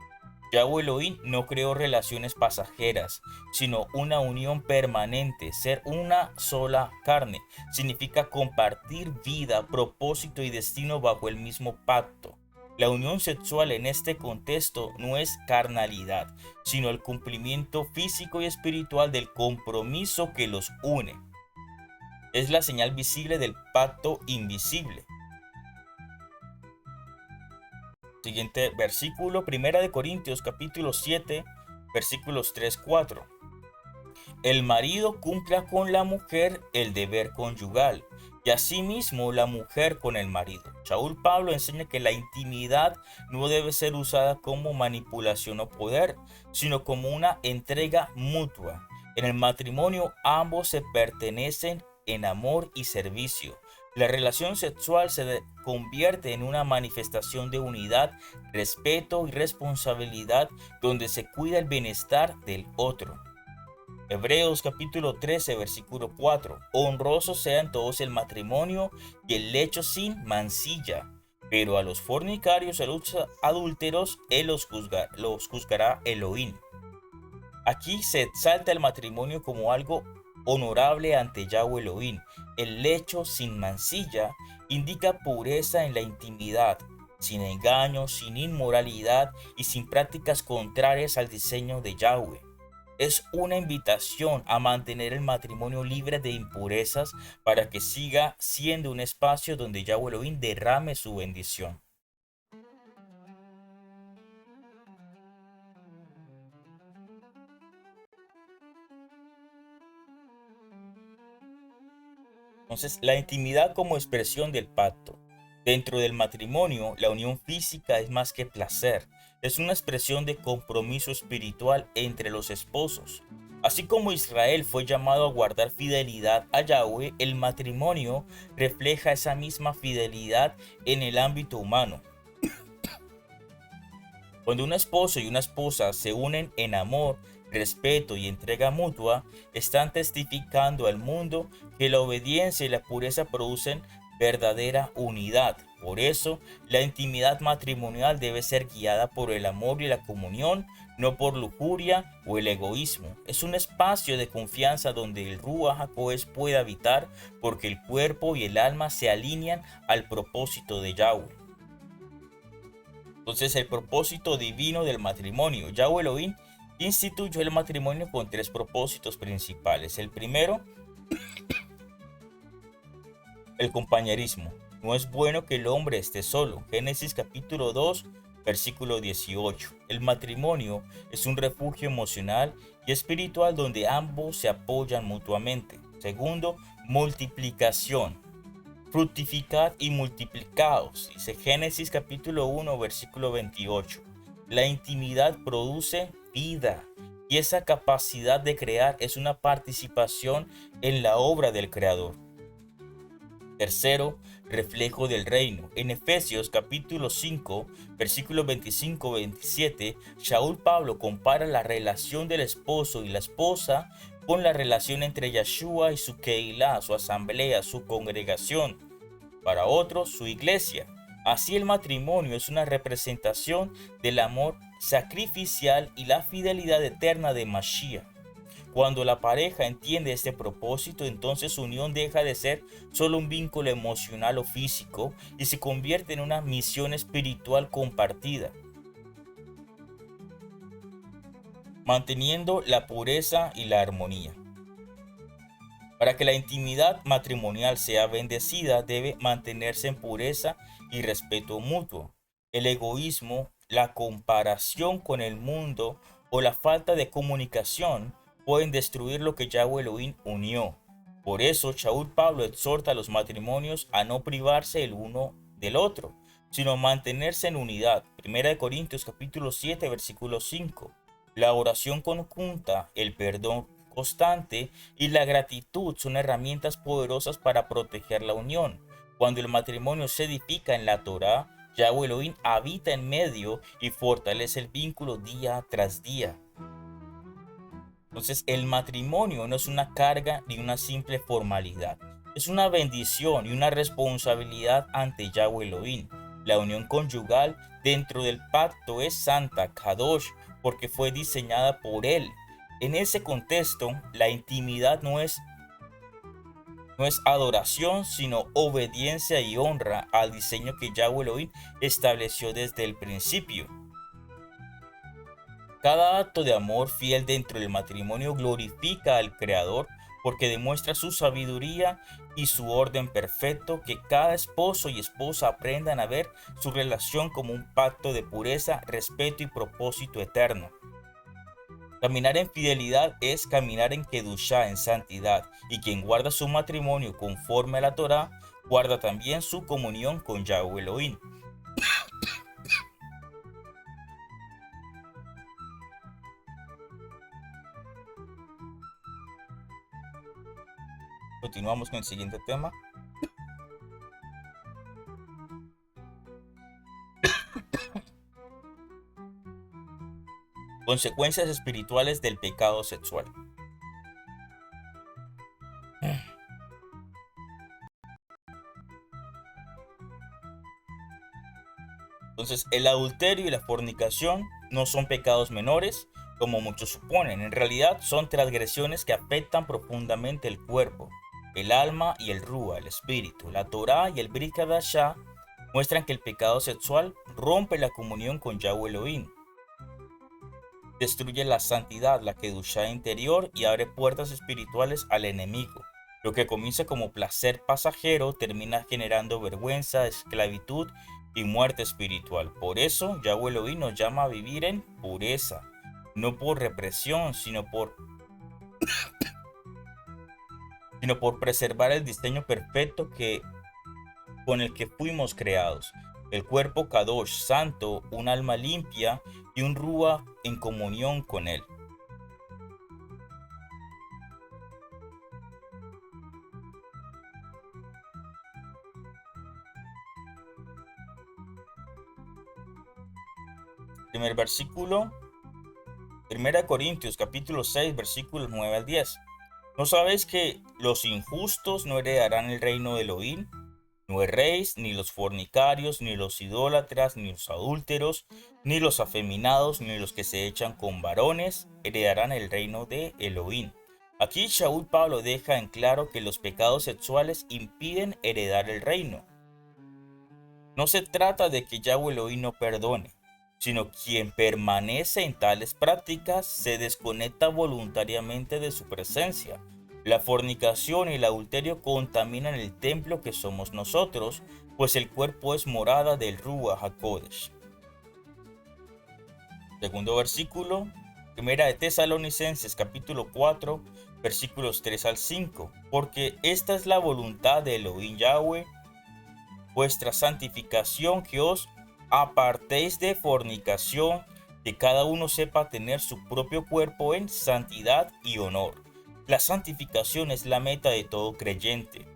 Yahweh Elohim no creó relaciones pasajeras, sino una unión permanente. Ser una sola carne significa compartir vida, propósito y destino bajo el mismo pacto. La unión sexual en este contexto no es carnalidad, sino el cumplimiento físico y espiritual del compromiso que los une. Es la señal visible del pacto invisible. Siguiente versículo, 1 Corintios capítulo 7, versículos 3-4. El marido cumpla con la mujer el deber conyugal, y asimismo la mujer con el marido. Shaul Pablo enseña que la intimidad no debe ser usada como manipulación o poder, sino como una entrega mutua. En el matrimonio ambos se pertenecen en amor y servicio. La relación sexual se convierte en una manifestación de unidad, respeto y responsabilidad, donde se cuida el bienestar del otro. Hebreos capítulo 13, versículo 4. Honrosos sean todos el matrimonio y el lecho sin mancilla. Pero a los fornicarios, a los adúlteros, él los juzgará Elohim. Aquí se exalta el matrimonio como algo honorable ante Yahweh Elohim. El lecho sin mancilla indica pureza en la intimidad, sin engaño, sin inmoralidad y sin prácticas contrarias al diseño de Yahweh. Es una invitación a mantener el matrimonio libre de impurezas para que siga siendo un espacio donde Yahweh Elohim derrame su bendición. Entonces, la intimidad como expresión del pacto. Dentro del matrimonio, la unión física es más que placer, es una expresión de compromiso espiritual entre los esposos. Así como Israel fue llamado a guardar fidelidad a Yahweh, el matrimonio refleja esa misma fidelidad en el ámbito humano. Cuando un esposo y una esposa se unen en amor, respeto y entrega mutua, están testificando al mundo que la obediencia y la pureza producen verdadera unidad. Por eso, la intimidad matrimonial debe ser guiada por el amor y la comunión, no por lujuria o el egoísmo. Es un espacio de confianza donde el Ruach HaKodesh puede habitar porque el cuerpo y el alma se alinean al propósito de Yahweh. Entonces, el propósito divino del matrimonio. Yahweh Elohim instituyó el matrimonio con tres propósitos principales. El primero, el compañerismo. No es bueno que el hombre esté solo. Génesis capítulo 2, versículo 18. El matrimonio es un refugio emocional y espiritual donde ambos se apoyan mutuamente. Segundo, multiplicación. Fructificad y multiplicaos, dice Génesis capítulo 1, versículo 28. La intimidad produce vida y esa capacidad de crear es una participación en la obra del Creador. Tercero, reflejo del reino. En Efesios capítulo 5, versículos 25-27, Shaul Pablo compara la relación del esposo y la esposa con la relación entre Yeshua y su Keilah, su asamblea, su congregación. Para otros, su iglesia. Así el matrimonio es una representación del amor sacrificial y la fidelidad eterna de Mashiach. Cuando la pareja entiende este propósito, entonces su unión deja de ser solo un vínculo emocional o físico y se convierte en una misión espiritual compartida, manteniendo la pureza y la armonía. Para que la intimidad matrimonial sea bendecida, debe mantenerse en pureza y respeto mutuo. El egoísmo, la comparación con el mundo o la falta de comunicación pueden destruir lo que Yahweh Elohim unió. Por eso, Shaul Pablo exhorta a los matrimonios a no privarse el uno del otro, sino mantenerse en unidad. 1 Corintios capítulo 7, versículo 5. La oración conjunta, el perdón constante y la gratitud son herramientas poderosas para proteger la unión. Cuando el matrimonio se edifica en la Torá, Yahweh Elohim habita en medio y fortalece el vínculo día tras día. Entonces, el matrimonio no es una carga ni una simple formalidad. Es una bendición y una responsabilidad ante Yahweh Elohim. La unión conyugal dentro del pacto es santa, Kadosh, porque fue diseñada por él. En ese contexto, la intimidad no es adoración, sino obediencia y honra al diseño que Yahweh Elohim estableció desde el principio. Cada acto de amor fiel dentro del matrimonio glorifica al Creador porque demuestra su sabiduría y su orden perfecto, que cada esposo y esposa aprendan a ver su relación como un pacto de pureza, respeto y propósito eterno. Caminar en fidelidad es caminar en Kedushá, en santidad, y quien guarda su matrimonio conforme a la Torá, guarda también su comunión con Yahweh Elohim. Continuamos con el siguiente tema. Consecuencias espirituales del pecado sexual. Entonces, el adulterio y la fornicación no son pecados menores, como muchos suponen. En realidad, son transgresiones que afectan profundamente el cuerpo, el alma y el rúa, el espíritu. La Torá y el Brit Hadashah muestran que el pecado sexual rompe la comunión con Yahweh Elohim, destruye la santidad, la kedushá interior y abre puertas espirituales al enemigo. Lo que comienza como placer pasajero termina generando vergüenza, esclavitud y muerte espiritual. Por eso Yahweh Elohim nos llama a vivir en pureza, no por represión, sino por preservar el diseño perfecto con el que fuimos creados. El cuerpo Kadosh, santo, un alma limpia y un Rúa en comunión con él. Primer versículo, 1 Corintios capítulo 6, versículos 9 al 10. ¿No sabéis que los injustos no heredarán el reino de Elohim? No erréis, ni los fornicarios, ni los idólatras, ni los adúlteros, ni los afeminados, ni los que se echan con varones, heredarán el reino de Elohim. Aquí Shaul Pablo deja en claro que los pecados sexuales impiden heredar el reino. No se trata de que Yahweh Elohim no perdone, sino quien permanece en tales prácticas se desconecta voluntariamente de su presencia. La fornicación y el adulterio contaminan el templo que somos nosotros, pues el cuerpo es morada del Ruach HaKodesh. Segundo versículo, Primera de Tesalonicenses capítulo 4, versículos 3 al 5. Porque esta es la voluntad de Elohim Yahweh, vuestra santificación, que os apartéis de fornicación, que cada uno sepa tener su propio cuerpo en santidad y honor. La santificación es la meta de todo creyente.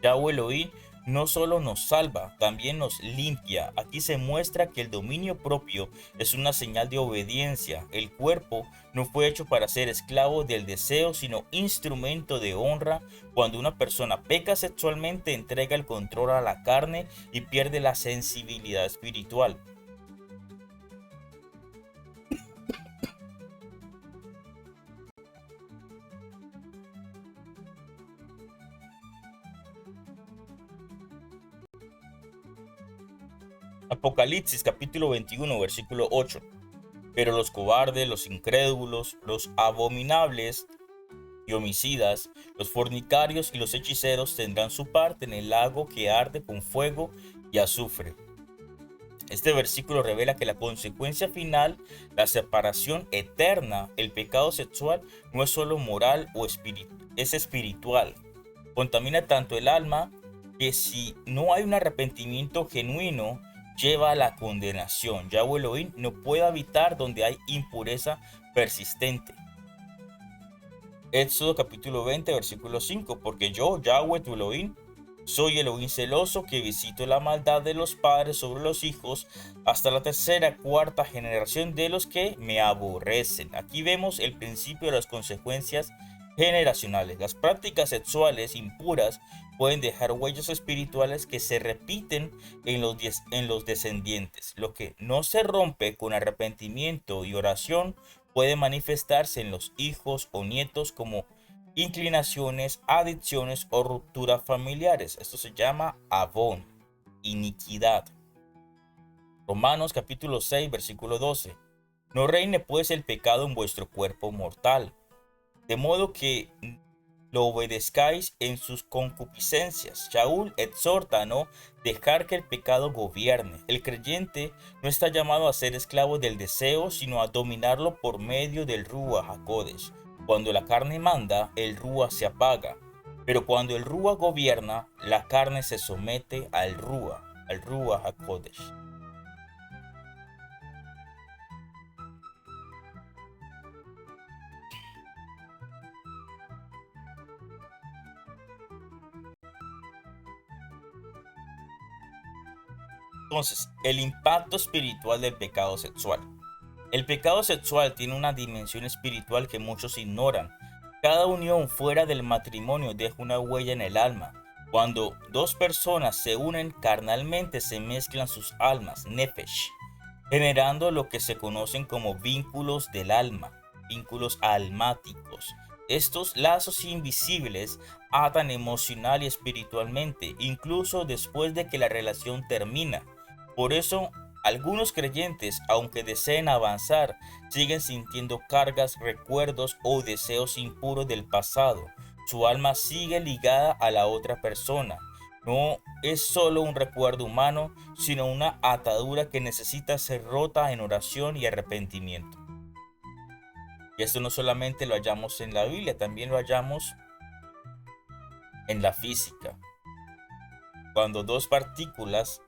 Yahweh Elohim no solo nos salva, también nos limpia. Aquí se muestra que el dominio propio es una señal de obediencia. El cuerpo no fue hecho para ser esclavo del deseo, sino instrumento de honra. Cuando una persona peca sexualmente, entrega el control a la carne y pierde la sensibilidad espiritual. Apocalipsis capítulo 21, versículo 8. Pero los cobardes, los incrédulos, los abominables y homicidas, los fornicarios y los hechiceros tendrán su parte en el lago que arde con fuego y azufre. Este versículo revela que la consecuencia final, la separación eterna, el pecado sexual, no es solo moral o es espiritual. Contamina tanto el alma que si no hay un arrepentimiento genuino, lleva a la condenación. Yahweh Elohim no puede habitar donde hay impureza persistente. Éxodo capítulo 20, versículo 5. Porque yo, Yahweh tu Elohim, soy Elohim celoso, que visito la maldad de los padres sobre los hijos hasta la tercera, cuarta generación de los que me aborrecen. Aquí vemos el principio de las consecuencias generacionales. Las prácticas sexuales impuras pueden dejar huellas espirituales que se repiten en los descendientes. Lo que no se rompe con arrepentimiento y oración puede manifestarse en los hijos o nietos como inclinaciones, adicciones o rupturas familiares. Esto se llama avón, iniquidad. Romanos capítulo 6, versículo 12. No reine pues el pecado en vuestro cuerpo mortal, de modo que lo obedezcáis en sus concupiscencias. Shaul exhorta a no dejar que el pecado gobierne. El creyente no está llamado a ser esclavo del deseo, sino a dominarlo por medio del Ruach HaKodesh. Cuando la carne manda, el Ruach se apaga. Pero cuando el Ruach gobierna, la carne se somete al Ruach HaKodesh. Entonces, el impacto espiritual del pecado sexual. El pecado sexual tiene una dimensión espiritual que muchos ignoran. Cada unión fuera del matrimonio deja una huella en el alma. Cuando dos personas se unen carnalmente, se mezclan sus almas, nefesh, generando lo que se conocen como vínculos del alma, vínculos almáticos. Estos lazos invisibles atan emocional y espiritualmente, incluso después de que la relación termina. Por eso, algunos creyentes, aunque deseen avanzar, siguen sintiendo cargas, recuerdos o deseos impuros del pasado. Su alma sigue ligada a la otra persona. No es solo un recuerdo humano, sino una atadura que necesita ser rota en oración y arrepentimiento. Y esto no solamente lo hallamos en la Biblia, también lo hallamos en la física. Cuando dos partículas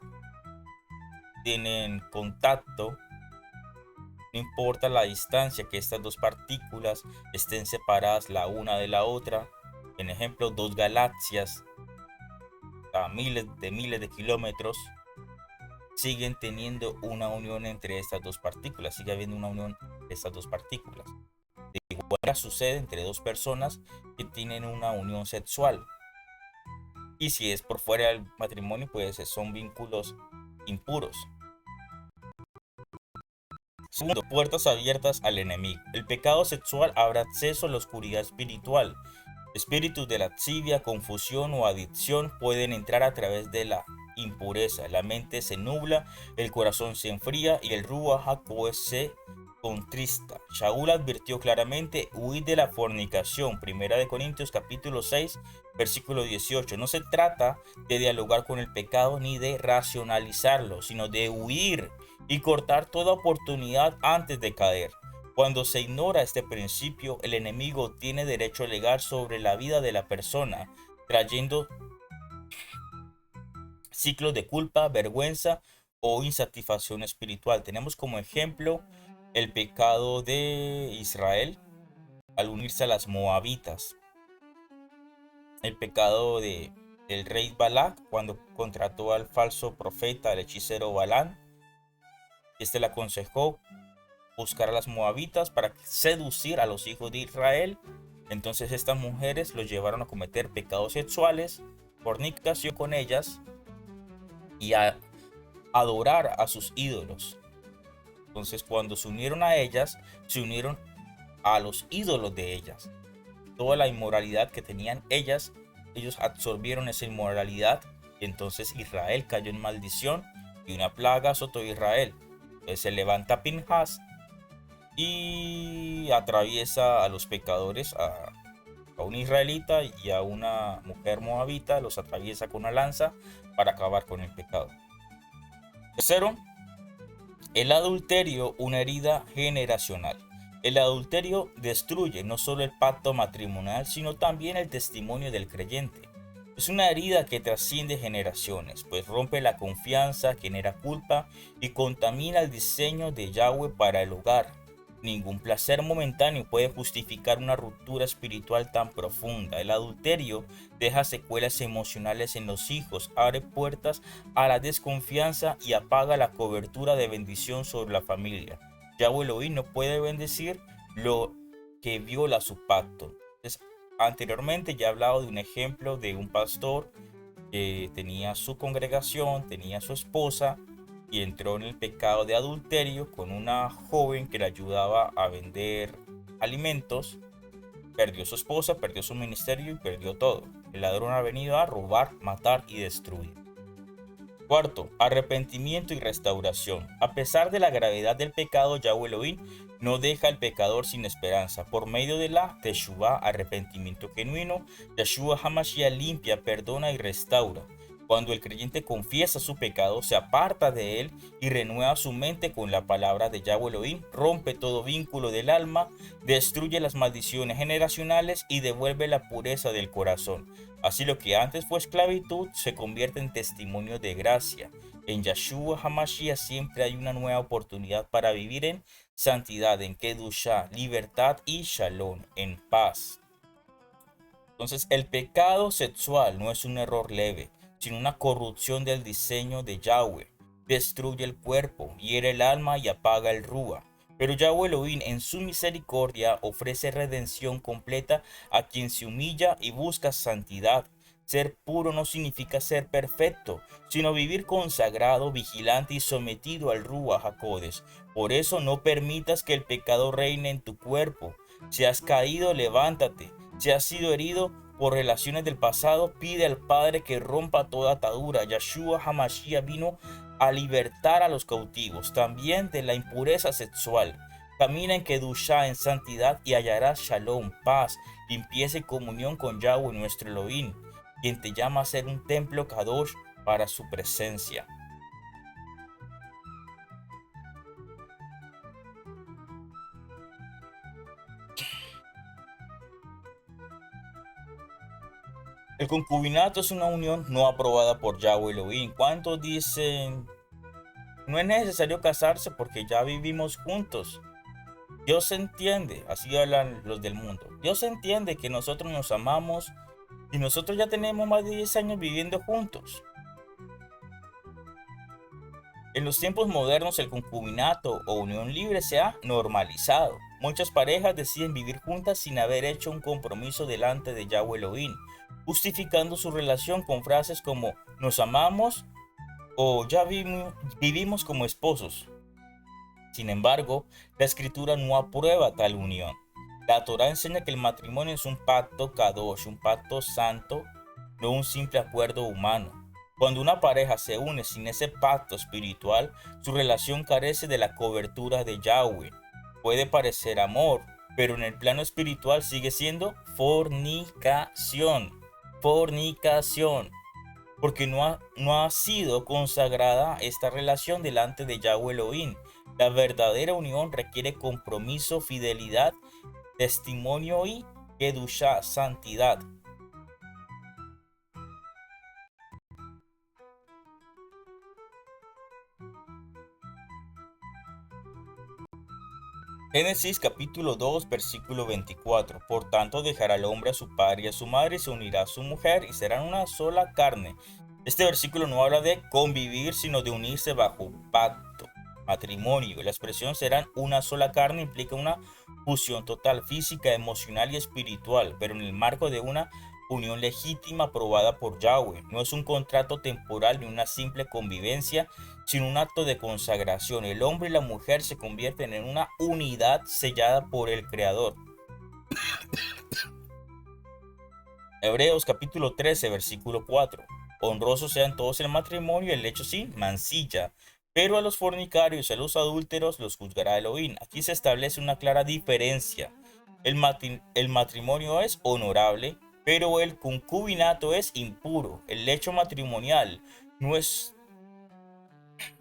tienen contacto, no importa la distancia que estas dos partículas estén separadas la una de la otra, en ejemplo, dos galaxias a miles de kilómetros, siguen teniendo una unión entre estas dos partículas, sigue habiendo una unión de estas dos partículas. De igual manera sucede entre dos personas que tienen una unión sexual. Y si es por fuera del matrimonio, pues son vínculos impuros. Segundo, puertas abiertas al enemigo. El pecado sexual abre acceso a la oscuridad espiritual. Espíritus de lascivia, confusión o adicción pueden entrar a través de la impureza. La mente se nubla, el corazón se enfría y el Ruach HaKodesh se contrista. Shaul advirtió claramente: huid de la fornicación. Primera de Corintios capítulo 6, versículo 18. No se trata de dialogar con el pecado ni de racionalizarlo, sino de huir y cortar toda oportunidad antes de caer. Cuando se ignora este principio, el enemigo tiene derecho legal sobre la vida de la persona, trayendo ciclos de culpa, vergüenza o insatisfacción espiritual. Tenemos como ejemplo el pecado de Israel al unirse a las moabitas, el pecado del rey Balac cuando contrató al falso profeta, el hechicero Balán. Este le aconsejó buscar a las moabitas para seducir a los hijos de Israel. Entonces estas mujeres los llevaron a cometer pecados sexuales, fornicación con ellas y a adorar a sus ídolos. Entonces cuando se unieron a ellas, se unieron a los ídolos de ellas. Toda la inmoralidad que tenían ellas, ellos absorbieron esa inmoralidad. Y entonces Israel cayó en maldición y una plaga azotó a Israel. Entonces se levanta Pinhas y atraviesa a los pecadores, a un israelita y a una mujer moabita, los atraviesa con una lanza para acabar con el pecado. Tercero, el adulterio, una herida generacional. El adulterio destruye no solo el pacto matrimonial, sino también el testimonio del creyente. Es una herida que trasciende generaciones, pues rompe la confianza, genera culpa y contamina el diseño de Yahweh para el hogar. Ningún placer momentáneo puede justificar una ruptura espiritual tan profunda. El adulterio deja secuelas emocionales en los hijos, abre puertas a la desconfianza y apaga la cobertura de bendición sobre la familia. Yahweh Elohim no puede bendecir lo que viola su pacto. Entonces, anteriormente ya he hablado de un ejemplo de un pastor que tenía su congregación, tenía su esposa, y entró en el pecado de adulterio con una joven que le ayudaba a vender alimentos. Perdió su esposa, perdió su ministerio y perdió todo. El ladrón ha venido a robar, matar y destruir. Cuarto, arrepentimiento y restauración. A pesar de la gravedad del pecado, Yahweh Elohim no deja al pecador sin esperanza. Por medio de la Teshuvah, arrepentimiento genuino, Yeshua HaMashiach limpia, perdona y restaura. Cuando el creyente confiesa su pecado, se aparta de él y renueva su mente con la palabra de Yahweh Elohim, rompe todo vínculo del alma, destruye las maldiciones generacionales y devuelve la pureza del corazón. Así lo que antes fue esclavitud se convierte en testimonio de gracia. En Yeshua HaMashiach siempre hay una nueva oportunidad para vivir en santidad, en Kedushá, libertad y Shalom, en paz. Entonces, el pecado sexual no es un error leve, sino una corrupción del diseño de Yahweh. Destruye el cuerpo, hiere el alma y apaga el Ruach. Pero Yahweh Elohim en su misericordia ofrece redención completa a quien se humilla y busca santidad. Ser puro no significa ser perfecto, sino vivir consagrado, vigilante y sometido al Ruach HaKodesh. Por eso no permitas que el pecado reine en tu cuerpo. Si has caído, levántate. Si has sido herido por relaciones del pasado, pide al Padre que rompa toda atadura. Yeshua HaMashiach vino a libertar a los cautivos, también de la impureza sexual. Camina en Kedushá, en santidad, y hallarás shalom, paz, limpieza y comunión con Yahweh nuestro Elohim, quien te llama a ser un templo Kadosh para su presencia. El concubinato es una unión no aprobada por Yahweh Elohim. ¿Cuántos dicen no es necesario casarse porque ya vivimos juntos? Dios entiende, así hablan los del mundo. Dios entiende que nosotros nos amamos y nosotros ya tenemos más de 10 años viviendo juntos. En los tiempos modernos el concubinato o unión libre se ha normalizado. Muchas parejas deciden vivir juntas sin haber hecho un compromiso delante de Yahweh Elohim, justificando su relación con frases como nos amamos o ya vivimos como esposos. Sin embargo, la escritura no aprueba tal unión. La Torá enseña que el matrimonio es un pacto kadosh, un pacto santo, no un simple acuerdo humano. Cuando una pareja se une sin ese pacto espiritual, su relación carece de la cobertura de Yahweh. Puede parecer amor, pero en el plano espiritual sigue siendo fornicación. Fornicación. Porque no ha sido consagrada esta relación delante de Yahweh Elohim. La verdadera unión requiere compromiso, fidelidad, testimonio y kedushá, santidad. Génesis capítulo 2 versículo 24. Por tanto dejará el hombre a su padre y a su madre y se unirá a su mujer y serán una sola carne. Este versículo no habla de convivir sino de unirse bajo pacto, matrimonio. La expresión serán una sola carne implica una fusión total física, emocional y espiritual, pero en el marco de una unión legítima aprobada por Yahweh. No es un contrato temporal ni una simple convivencia, sino un acto de consagración. El hombre y la mujer se convierten en una unidad sellada por el Creador. Hebreos capítulo 13, versículo 4. Honrosos sean todos en el matrimonio, el lecho sí, mancilla. Pero a los fornicarios y a los adúlteros los juzgará Elohim. Aquí se establece una clara diferencia. El matrimonio es honorable, pero el concubinato es impuro. El lecho matrimonial no es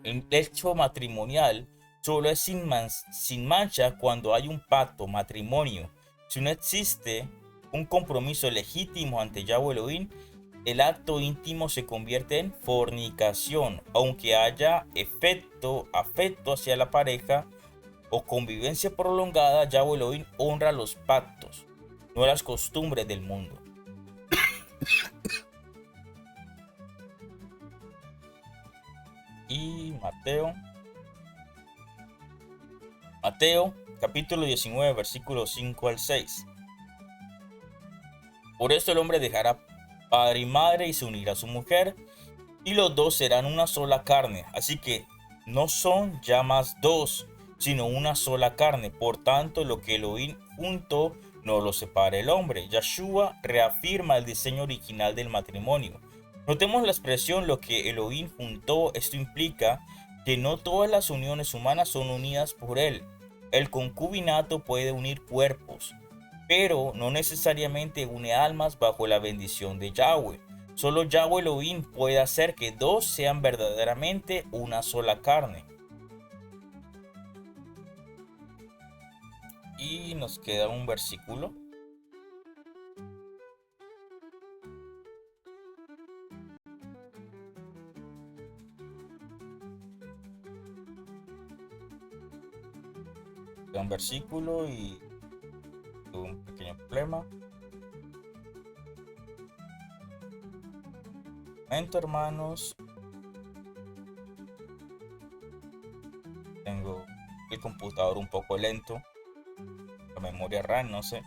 El hecho matrimonial solo es sin mancha cuando hay un pacto, matrimonio. Si no existe un compromiso legítimo ante Yahweh Elohim, el acto íntimo se convierte en fornicación, aunque haya afecto hacia la pareja o convivencia prolongada. Yahweh Elohim honra los pactos, no las costumbres del mundo. Y Mateo capítulo 19 versículos 5 al 6. Por esto el hombre dejará padre y madre y se unirá a su mujer, y los dos serán una sola carne. Así que no son ya más dos, sino una sola carne. Por tanto, lo que Elohim juntó no lo separa el hombre. Yeshua reafirma el diseño original del matrimonio. Notemos la expresión lo que Elohim juntó. Esto implica que no todas las uniones humanas son unidas por él. El concubinato puede unir cuerpos, pero no necesariamente une almas bajo la bendición de Yahweh. Solo Yahweh Elohim puede hacer que dos sean verdaderamente una sola carne. Y nos queda un versículo. Un versículo y un pequeño problema. Momento, hermanos. Tengo el computador un poco lento. La memoria RAM, no sé.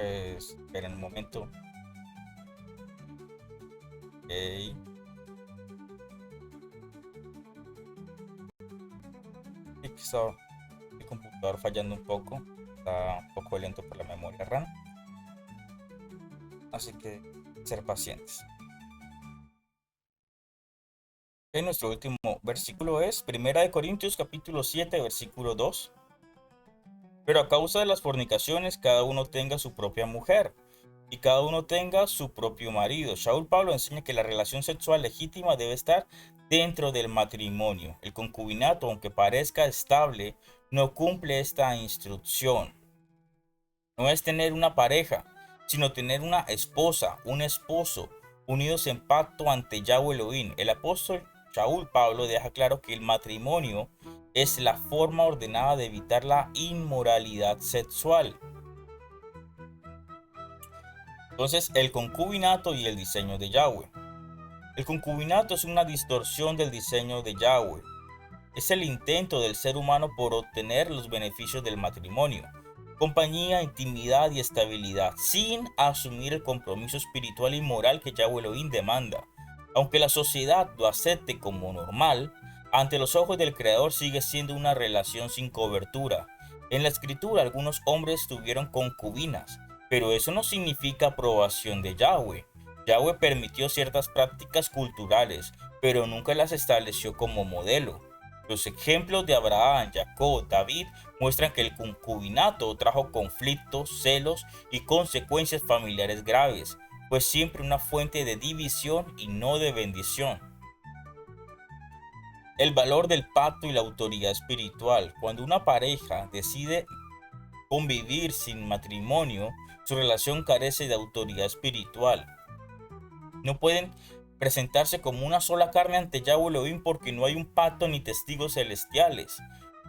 Pues, esperen un momento. Ok. Sí, que está el computador fallando un poco. Está un poco lento por la memoria RAM. Así que ser pacientes. Nuestro último versículo es 1 Corintios 7, versículo 2. Pero a causa de las fornicaciones, cada uno tenga su propia mujer y cada uno tenga su propio marido. Shaul Pablo enseña que la relación sexual legítima debe estar dentro del matrimonio. El concubinato, aunque parezca estable, no cumple esta instrucción. No es tener una pareja, sino tener una esposa, un esposo, unidos en pacto ante Yahweh Elohim. El apóstol Shaul Pablo deja claro que el matrimonio es la forma ordenada de evitar la inmoralidad sexual. Entonces, el concubinato y el diseño de Yahweh. El concubinato es una distorsión del diseño de Yahweh. Es el intento del ser humano por obtener los beneficios del matrimonio, compañía, intimidad y estabilidad, sin asumir el compromiso espiritual y moral que Yahweh Elohim demanda. Aunque la sociedad lo acepte como normal, ante los ojos del Creador sigue siendo una relación sin cobertura. En la escritura algunos hombres tuvieron concubinas, pero eso no significa aprobación de Yahweh. Yahweh permitió ciertas prácticas culturales, pero nunca las estableció como modelo. Los ejemplos de Abraham, Jacob, David muestran que el concubinato trajo conflictos, celos y consecuencias familiares graves, pues siempre una fuente de división y no de bendición. El valor del pacto y la autoridad espiritual. Cuando una pareja decide convivir sin matrimonio, su relación carece de autoridad espiritual. No pueden presentarse como una sola carne ante Yahweh Elohim porque no hay un pacto ni testigos celestiales.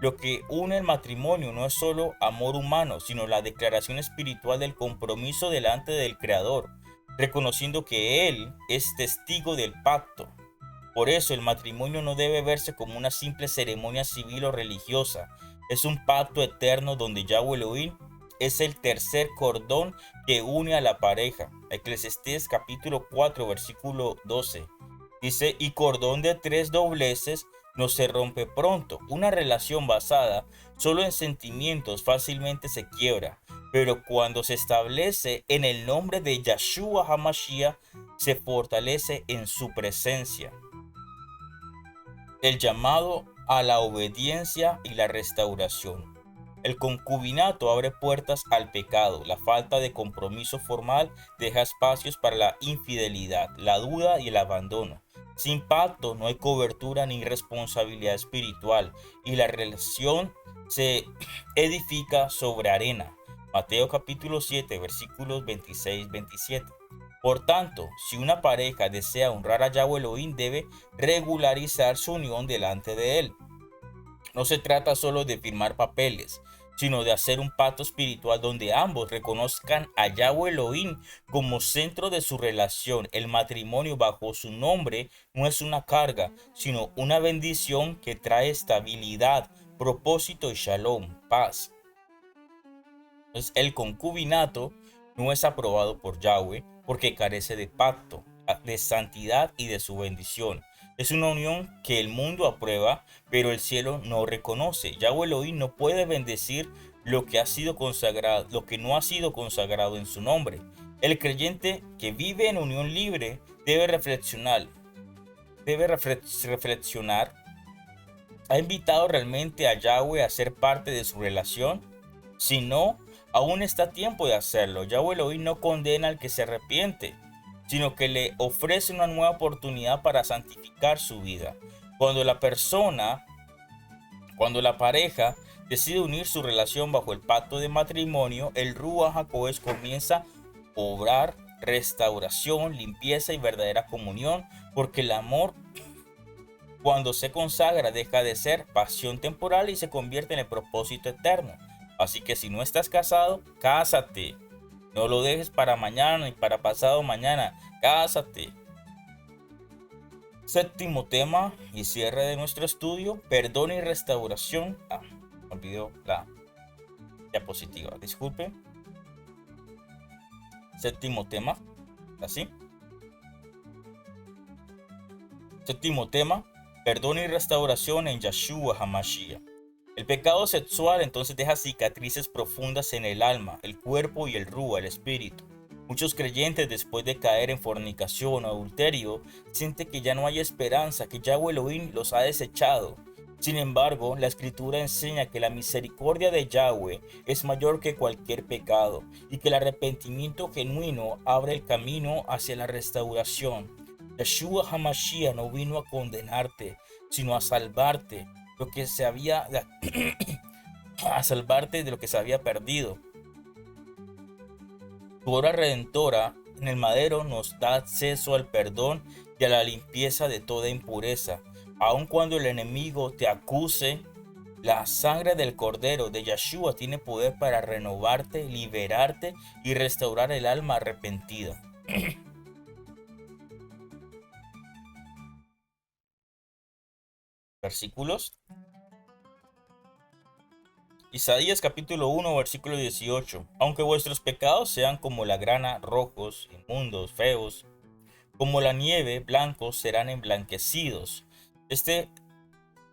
Lo que une el matrimonio no es solo amor humano, sino la declaración espiritual del compromiso delante del Creador, reconociendo que Él es testigo del pacto. Por eso el matrimonio no debe verse como una simple ceremonia civil o religiosa. Es un pacto eterno donde Yahweh Elohim es el tercer cordón que une a la pareja. Eclesiastés capítulo 4 versículo 12. Dice, y cordón de 3 dobleces no se rompe pronto. Una relación basada solo en sentimientos fácilmente se quiebra. Pero cuando se establece en el nombre de Yahshua HaMashiach, se fortalece en su presencia. El llamado a la obediencia y la restauración. El concubinato abre puertas al pecado. La falta de compromiso formal deja espacios para la infidelidad, la duda y el abandono. Sin pacto no hay cobertura ni responsabilidad espiritual y la relación se edifica sobre arena. Mateo capítulo 7 versículos 26-27. Por tanto, si una pareja desea honrar a Yahweh Elohim, debe regularizar su unión delante de él. No se trata solo de firmar papeles, sino de hacer un pacto espiritual donde ambos reconozcan a Yahweh Elohim como centro de su relación. El matrimonio bajo su nombre no es una carga, sino una bendición que trae estabilidad, propósito y shalom, paz. Entonces, el concubinato no es aprobado por Yahweh porque carece de pacto, de santidad y de su bendición. Es una unión que el mundo aprueba, pero el cielo no reconoce. Yahweh Elohim no puede bendecir lo que ha sido consagrado, lo que no ha sido consagrado en su nombre. El creyente que vive en unión libre debe reflexionar. ¿Ha invitado realmente a Yahweh a ser parte de su relación? Si no, aún está a tiempo de hacerlo. Yahweh Elohim no condena al que se arrepiente, sino que le ofrece una nueva oportunidad para santificar su vida. Cuando la pareja decide unir su relación bajo el pacto de matrimonio, el Ruach HaKodesh comienza a obrar restauración, limpieza y verdadera comunión, porque el amor, cuando se consagra, deja de ser pasión temporal y se convierte en el propósito eterno. Así que si no estás casado, cásate. No lo dejes para mañana ni para pasado mañana. Cásate. Séptimo tema y cierre de nuestro estudio: perdón y restauración. Me olvidó la diapositiva. Disculpen. Séptimo tema, así. Séptimo tema, perdón y restauración en Yeshua HaMashiach. El pecado sexual entonces deja cicatrices profundas en el alma, el cuerpo y el rúa, el espíritu. Muchos creyentes, después de caer en fornicación o adulterio, sienten que ya no hay esperanza, que Yahweh Elohim los ha desechado. Sin embargo, la Escritura enseña que la misericordia de Yahweh es mayor que cualquier pecado y que el arrepentimiento genuino abre el camino hacia la restauración. Yeshua HaMashiach no vino a condenarte, sino a salvarte lo que se había a salvarte de lo que se había perdido. Tu obra redentora en el madero nos da acceso al perdón y a la limpieza de toda impureza. Aun cuando el enemigo te acuse, la sangre del Cordero de Yeshua tiene poder para renovarte, liberarte y restaurar el alma arrepentida. Versículos. Isaías capítulo 1 versículo 18. Aunque vuestros pecados sean como la grana, rojos, inmundos, feos, como la nieve, blancos serán emblanquecidos. Este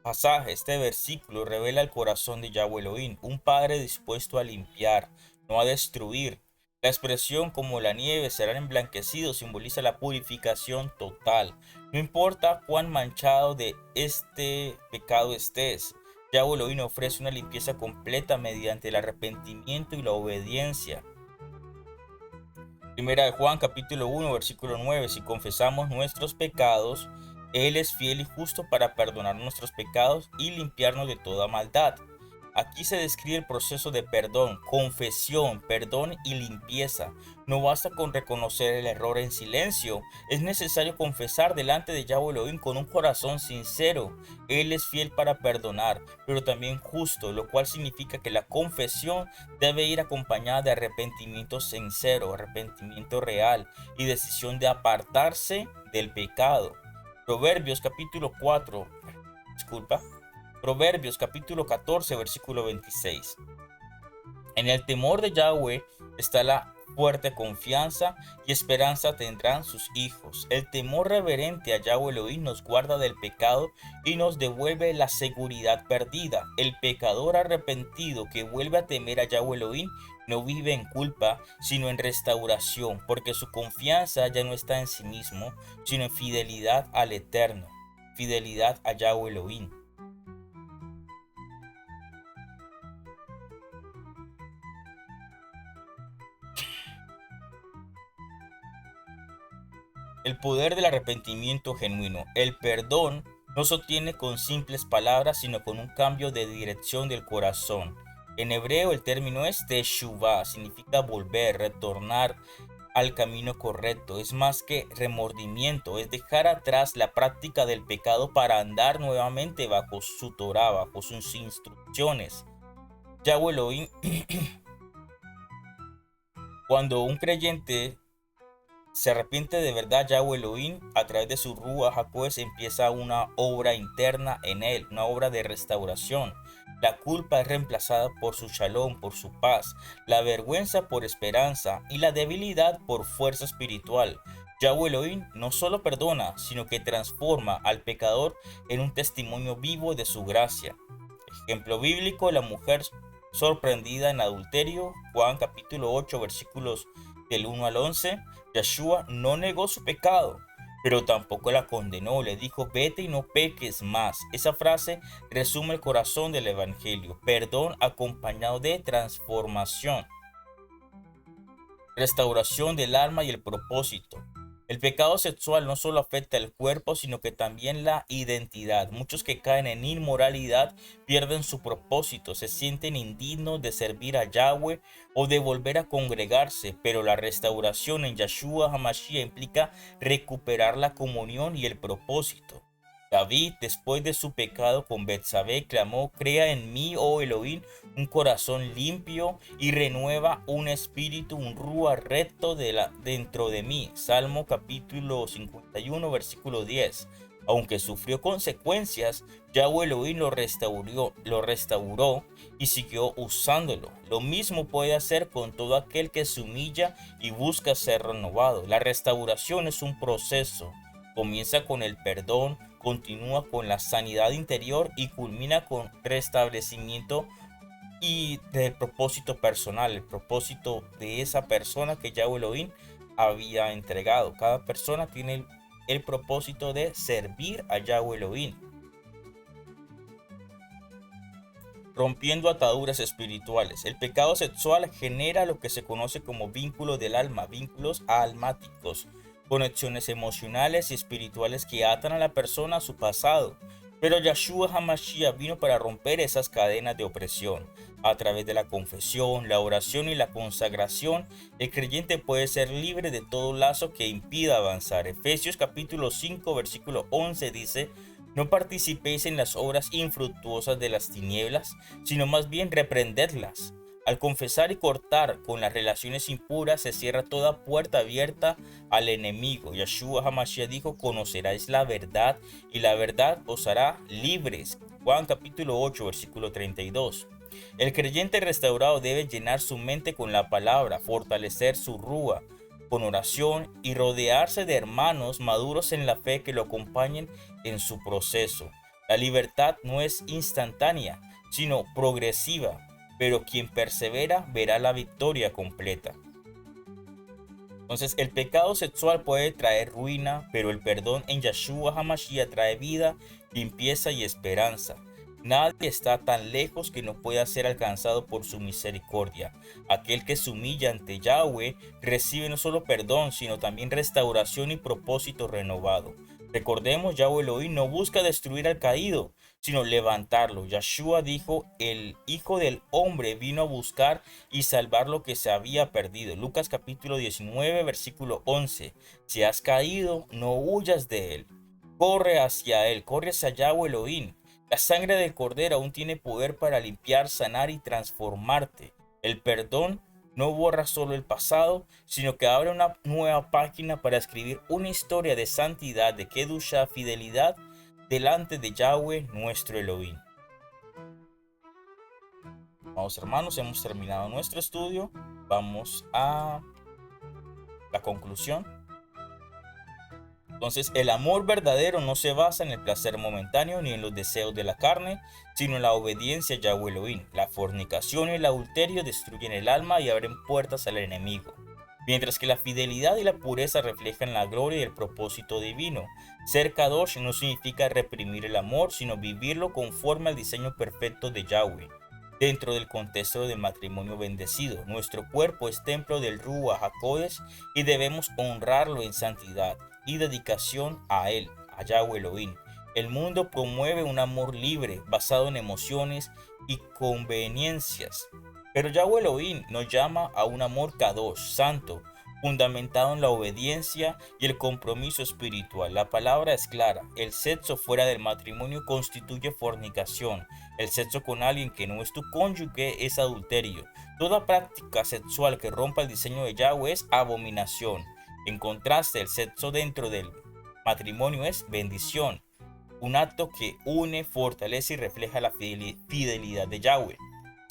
pasaje, este versículo revela el corazón de Yahweh Elohim, un padre dispuesto a limpiar, no a destruir. La expresión como la nieve serán emblanquecidos simboliza la purificación total. No importa cuán manchado de este pecado estés, Yahweh Elohim ofrece una limpieza completa mediante el arrepentimiento y la obediencia. Primera de Juan capítulo 1 versículo 9. Si confesamos nuestros pecados, Él es fiel y justo para perdonar nuestros pecados y limpiarnos de toda maldad. Aquí se describe el proceso de perdón, confesión, perdón y limpieza. No basta con reconocer el error en silencio, es necesario confesar delante de Yahweh Elohim con un corazón sincero. Él es fiel para perdonar, pero también justo, lo cual significa que la confesión debe ir acompañada de arrepentimiento sincero, arrepentimiento real y decisión de apartarse del pecado. Proverbios capítulo 14, versículo 26. En el temor de Yahweh está la fuerte confianza y esperanza tendrán sus hijos. El temor reverente a Yahweh Elohim nos guarda del pecado y nos devuelve la seguridad perdida. El pecador arrepentido que vuelve a temer a Yahweh Elohim no vive en culpa, sino en restauración, porque su confianza ya no está en sí mismo, sino en fidelidad al Eterno, fidelidad a Yahweh Elohim. El poder del arrepentimiento genuino. El perdón no se obtiene con simples palabras, sino con un cambio de dirección del corazón. En hebreo el término es teshuvah, significa volver, retornar al camino correcto. Es más que remordimiento, es dejar atrás la práctica del pecado para andar nuevamente bajo su Torah, bajo sus instrucciones. Yahweh Elohim, cuando un creyente se arrepiente de verdad, Yahweh Elohim, a través de su Ruach HaKodesh, empieza una obra interna en él, una obra de restauración. La culpa es reemplazada por su shalom, por su paz, la vergüenza por esperanza y la debilidad por fuerza espiritual. Yahweh Elohim no solo perdona, sino que transforma al pecador en un testimonio vivo de su gracia. Ejemplo bíblico: la mujer sorprendida en adulterio, Juan capítulo 8 versículos del 1 al 11. Yeshua no negó su pecado, pero tampoco la condenó. Le dijo: vete y no peques más. Esa frase resume el corazón del evangelio: perdón acompañado de transformación, restauración del alma y el propósito. El pecado sexual no solo afecta el cuerpo, sino que también la identidad. Muchos que caen en inmoralidad pierden su propósito, se sienten indignos de servir a Yahweh o de volver a congregarse, pero la restauración en Yeshua HaMashiach implica recuperar la comunión y el propósito. David, después de su pecado con Betsabé, clamó: crea en mí, oh Elohim, un corazón limpio y renueva un espíritu, un rúa recto dentro de mí. Salmo capítulo 51, versículo 10. Aunque sufrió consecuencias, Yahweh Elohim lo restauró y siguió usándolo. Lo mismo puede hacer con todo aquel que se humilla y busca ser renovado. La restauración es un proceso. Comienza con el perdón, continúa con la sanidad interior y culmina con restablecimiento y del propósito personal, el propósito de esa persona que Yahweh Elohim había entregado. Cada persona tiene el propósito de servir a Yahweh Elohim. Rompiendo ataduras espirituales. El pecado sexual genera lo que se conoce como vínculos del alma, vínculos almáticos, conexiones emocionales y espirituales que atan a la persona a su pasado. Pero Yahshua HaMashiach vino para romper esas cadenas de opresión. A través de la confesión, la oración y la consagración, el creyente puede ser libre de todo lazo que impida avanzar. Efesios capítulo 5, versículo 11 dice: no participéis en las obras infructuosas de las tinieblas, sino más bien reprendedlas. Al confesar y cortar con las relaciones impuras se cierra toda puerta abierta al enemigo. Yahshua HaMashiach dijo: conoceráis la verdad y la verdad os hará libres. Juan capítulo 8 versículo 32. El creyente restaurado debe llenar su mente con la palabra, fortalecer su rúa con oración y rodearse de hermanos maduros en la fe que lo acompañen en su proceso. La libertad no es instantánea, sino progresiva, pero quien persevera verá la victoria completa. Entonces, el pecado sexual puede traer ruina, pero el perdón en Yahshua HaMashiach trae vida, limpieza y esperanza. Nadie está tan lejos que no pueda ser alcanzado por su misericordia. Aquel que se humilla ante Yahweh recibe no solo perdón, sino también restauración y propósito renovado. Recordemos, Yahweh Elohim no busca destruir al caído, sino levantarlo. Yahshua dijo: el Hijo del Hombre vino a buscar y salvar lo que se había perdido. Lucas capítulo 19, versículo 11. Si has caído, no huyas de él. Corre hacia él, corre hacia Yahweh Elohim. La sangre del Cordero aún tiene poder para limpiar, sanar y transformarte. El perdón no borra solo el pasado, sino que abre una nueva página para escribir una historia de santidad, de kedusha, fidelidad delante de Yahweh nuestro Elohim. Vamos, hermanos, hemos terminado nuestro estudio. Vamos a la conclusión. Entonces, el amor verdadero no se basa en el placer momentáneo ni en los deseos de la carne, sino en la obediencia a Yahweh Elohim. La fornicación y el adulterio destruyen el alma y abren puertas al enemigo, mientras que la fidelidad y la pureza reflejan la gloria y el propósito divino. Ser Kadosh no significa reprimir el amor, sino vivirlo conforme al diseño perfecto de Yahweh. Dentro del contexto del matrimonio bendecido, nuestro cuerpo es templo del Ruach HaKodesh y debemos honrarlo en santidad y dedicación a él, a Yahweh Elohim. El mundo promueve un amor libre, basado en emociones y conveniencias. Pero Yahweh Elohim nos llama a un amor Kadosh, santo, fundamentado en la obediencia y el compromiso espiritual. La palabra es clara: el sexo fuera del matrimonio constituye fornicación. El sexo con alguien que no es tu cónyuge es adulterio. Toda práctica sexual que rompa el diseño de Yahweh es abominación. En contraste, el sexo dentro del matrimonio es bendición, un acto que une, fortalece y refleja la fidelidad de Yahweh.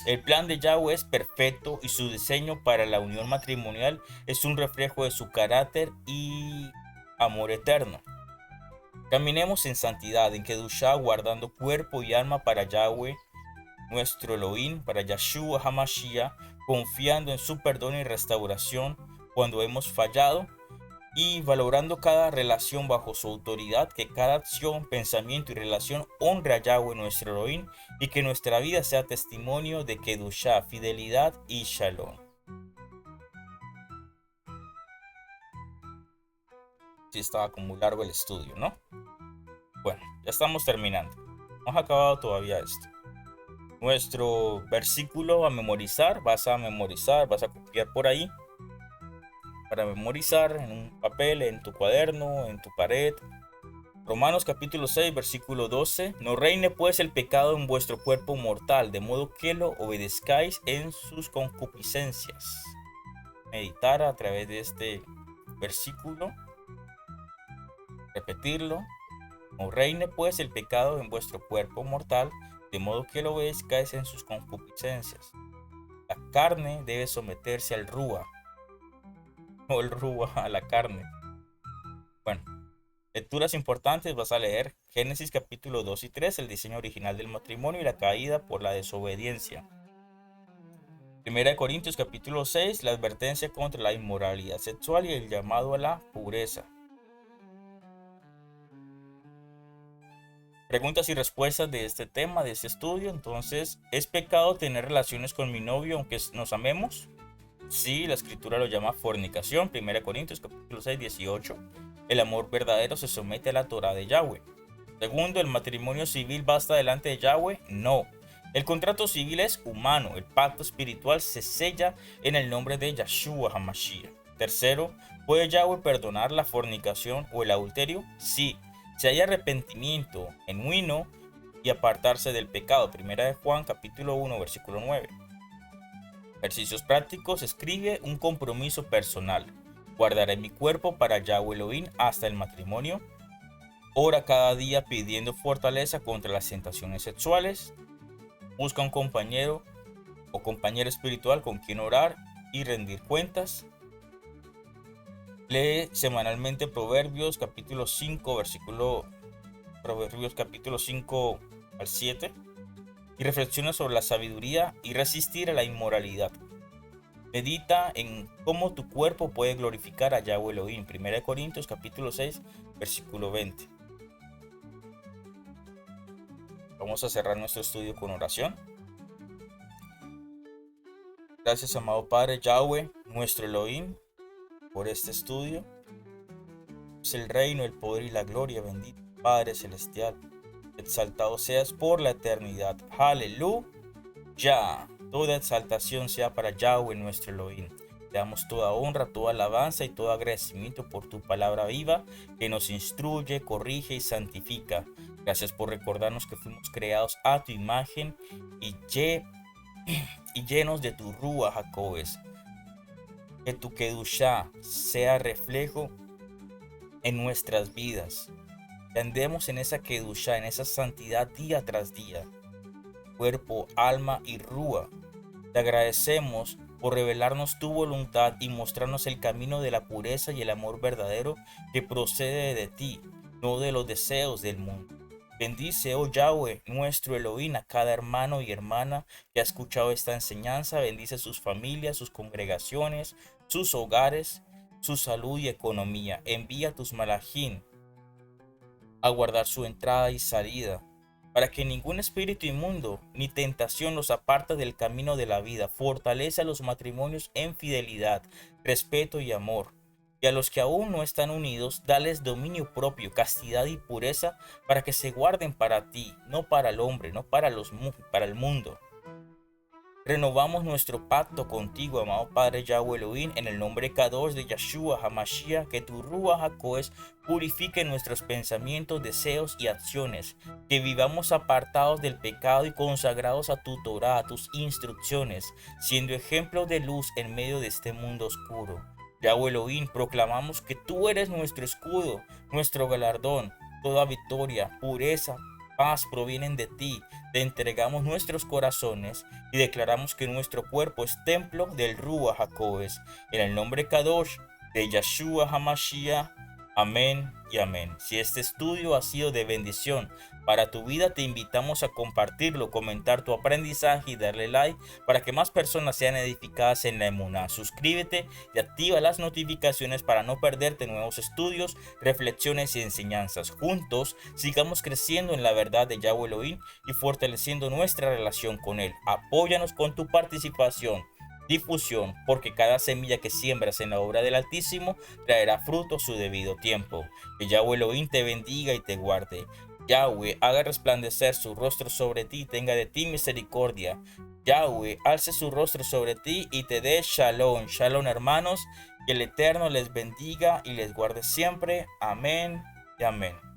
El plan de Yahweh es perfecto y su diseño para la unión matrimonial es un reflejo de su carácter y amor eterno. Caminemos en santidad, en Kedushá, guardando cuerpo y alma para Yahweh, nuestro Elohim, para Yahshua HaMashiach, confiando en su perdón y restauración cuando hemos fallado, y valorando cada relación bajo su autoridad, que cada acción, pensamiento y relación honre a Yahweh nuestro Elohim, y que nuestra vida sea testimonio de Kedushá, fidelidad y Shalom. Sí, estaba como muy largo el estudio, ¿no? Bueno, ya estamos terminando. No hemos acabado todavía esto. Nuestro versículo a memorizar, vas a copiar por ahí para memorizar en un papel, en tu cuaderno, en tu pared. Romanos capítulo 6, versículo 12. No reine pues el pecado en vuestro cuerpo mortal, de modo que lo obedezcáis en sus concupiscencias. Meditar a través de este versículo, repetirlo No reine pues el pecado en vuestro cuerpo mortal, de modo que lo obedezcáis en sus concupiscencias. La carne debe someterse al rúa, no el rúa a la carne. Bueno, lecturas importantes, vas a leer Génesis capítulo 2 y 3, el diseño original del matrimonio y la caída por la desobediencia. Primera de Corintios capítulo 6, la advertencia contra la inmoralidad sexual y el llamado a la pureza. Preguntas y respuestas de este tema, de este estudio. Entonces, ¿es pecado tener relaciones con mi novio aunque nos amemos? Sí, la escritura lo llama fornicación. 1 Corintios capítulo 6, 18. El amor verdadero se somete a la Torá de Yahweh. Segundo, ¿el matrimonio civil basta delante de Yahweh? No. El contrato civil es humano. El pacto espiritual se sella en el nombre de Yahshua HaMashiach. Tercero, ¿puede Yahweh perdonar la fornicación o el adulterio? Sí. Si hay arrepentimiento genuino y apartarse del pecado. Primera de Juan capítulo 1 versículo 9. Ejercicios prácticos. Escribe un compromiso personal. Guardaré mi cuerpo para Yahweh Elohim hasta el matrimonio. Ora cada día pidiendo fortaleza contra las tentaciones sexuales. Busca un compañero o compañera espiritual con quien orar y rendir cuentas. Lee semanalmente Proverbios capítulo 5 Proverbios capítulo 5 al 7 y reflexiona sobre la sabiduría y resistir a la inmoralidad. Medita en cómo tu cuerpo puede glorificar a Yahweh Elohim. 1 Corintios capítulo 6 versículo 20. Vamos a cerrar nuestro estudio con oración. Gracias, amado Padre Yahweh, nuestro Elohim, por este estudio. Es el reino, el poder y la gloria, bendito Padre Celestial. Exaltado seas por la eternidad. Aleluya. Toda exaltación sea para Yahweh, nuestro Elohim. Te damos toda honra, toda alabanza y todo agradecimiento por tu palabra viva que nos instruye, corrige y santifica. Gracias por recordarnos que fuimos creados a tu imagen y llenos de tu Rúa Jacobes. Que tu Kedushá sea reflejo en nuestras vidas. Que andemos en esa Kedushá, en esa santidad día tras día. Cuerpo, alma y Rúa. Te agradecemos por revelarnos tu voluntad y mostrarnos el camino de la pureza y el amor verdadero que procede de ti, no de los deseos del mundo. Bendice, oh Yahweh, nuestro Elohim, a cada hermano y hermana que ha escuchado esta enseñanza. Bendice sus familias, sus congregaciones, sus hogares, su salud y economía. Envía tus malajín a guardar su entrada y salida, para que ningún espíritu inmundo ni tentación los aparte del camino de la vida. Fortalece a los matrimonios en fidelidad, respeto y amor. Y a los que aún no están unidos, dales dominio propio, castidad y pureza, para que se guarden para ti, no para el hombre, no para el mundo. Renovamos nuestro pacto contigo, amado Padre Yahweh Elohim, en el nombre Kadosh de Yahshua HaMashiach, que tu Rúa HaKodesh purifique nuestros pensamientos, deseos y acciones, que vivamos apartados del pecado y consagrados a tu Torah, a tus instrucciones, siendo ejemplos de luz en medio de este mundo oscuro. Yahweh Elohim, proclamamos que tú eres nuestro escudo, nuestro galardón. Toda victoria, pureza, paz provienen de ti. Te entregamos nuestros corazones y declaramos que nuestro cuerpo es templo del Rúa HaKodesh. En el nombre Kadosh de Yahshua HaMashiach. Amén y amén. Si este estudio ha sido de bendición para tu vida, te invitamos a compartirlo, comentar tu aprendizaje y darle like para que más personas sean edificadas en la emuná. Suscríbete y activa las notificaciones para no perderte nuevos estudios, reflexiones y enseñanzas. Juntos sigamos creciendo en la verdad de Yahweh Elohim y fortaleciendo nuestra relación con Él. Apóyanos con tu participación, difusión, porque cada semilla que siembras en la obra del Altísimo traerá fruto a su debido tiempo. Que Yahweh Elohim te bendiga y te guarde. Yahweh haga resplandecer su rostro sobre ti y tenga de ti misericordia. Yahweh alce su rostro sobre ti y te dé shalom. Shalom, hermanos. Que el Eterno les bendiga y les guarde siempre. Amén y amén.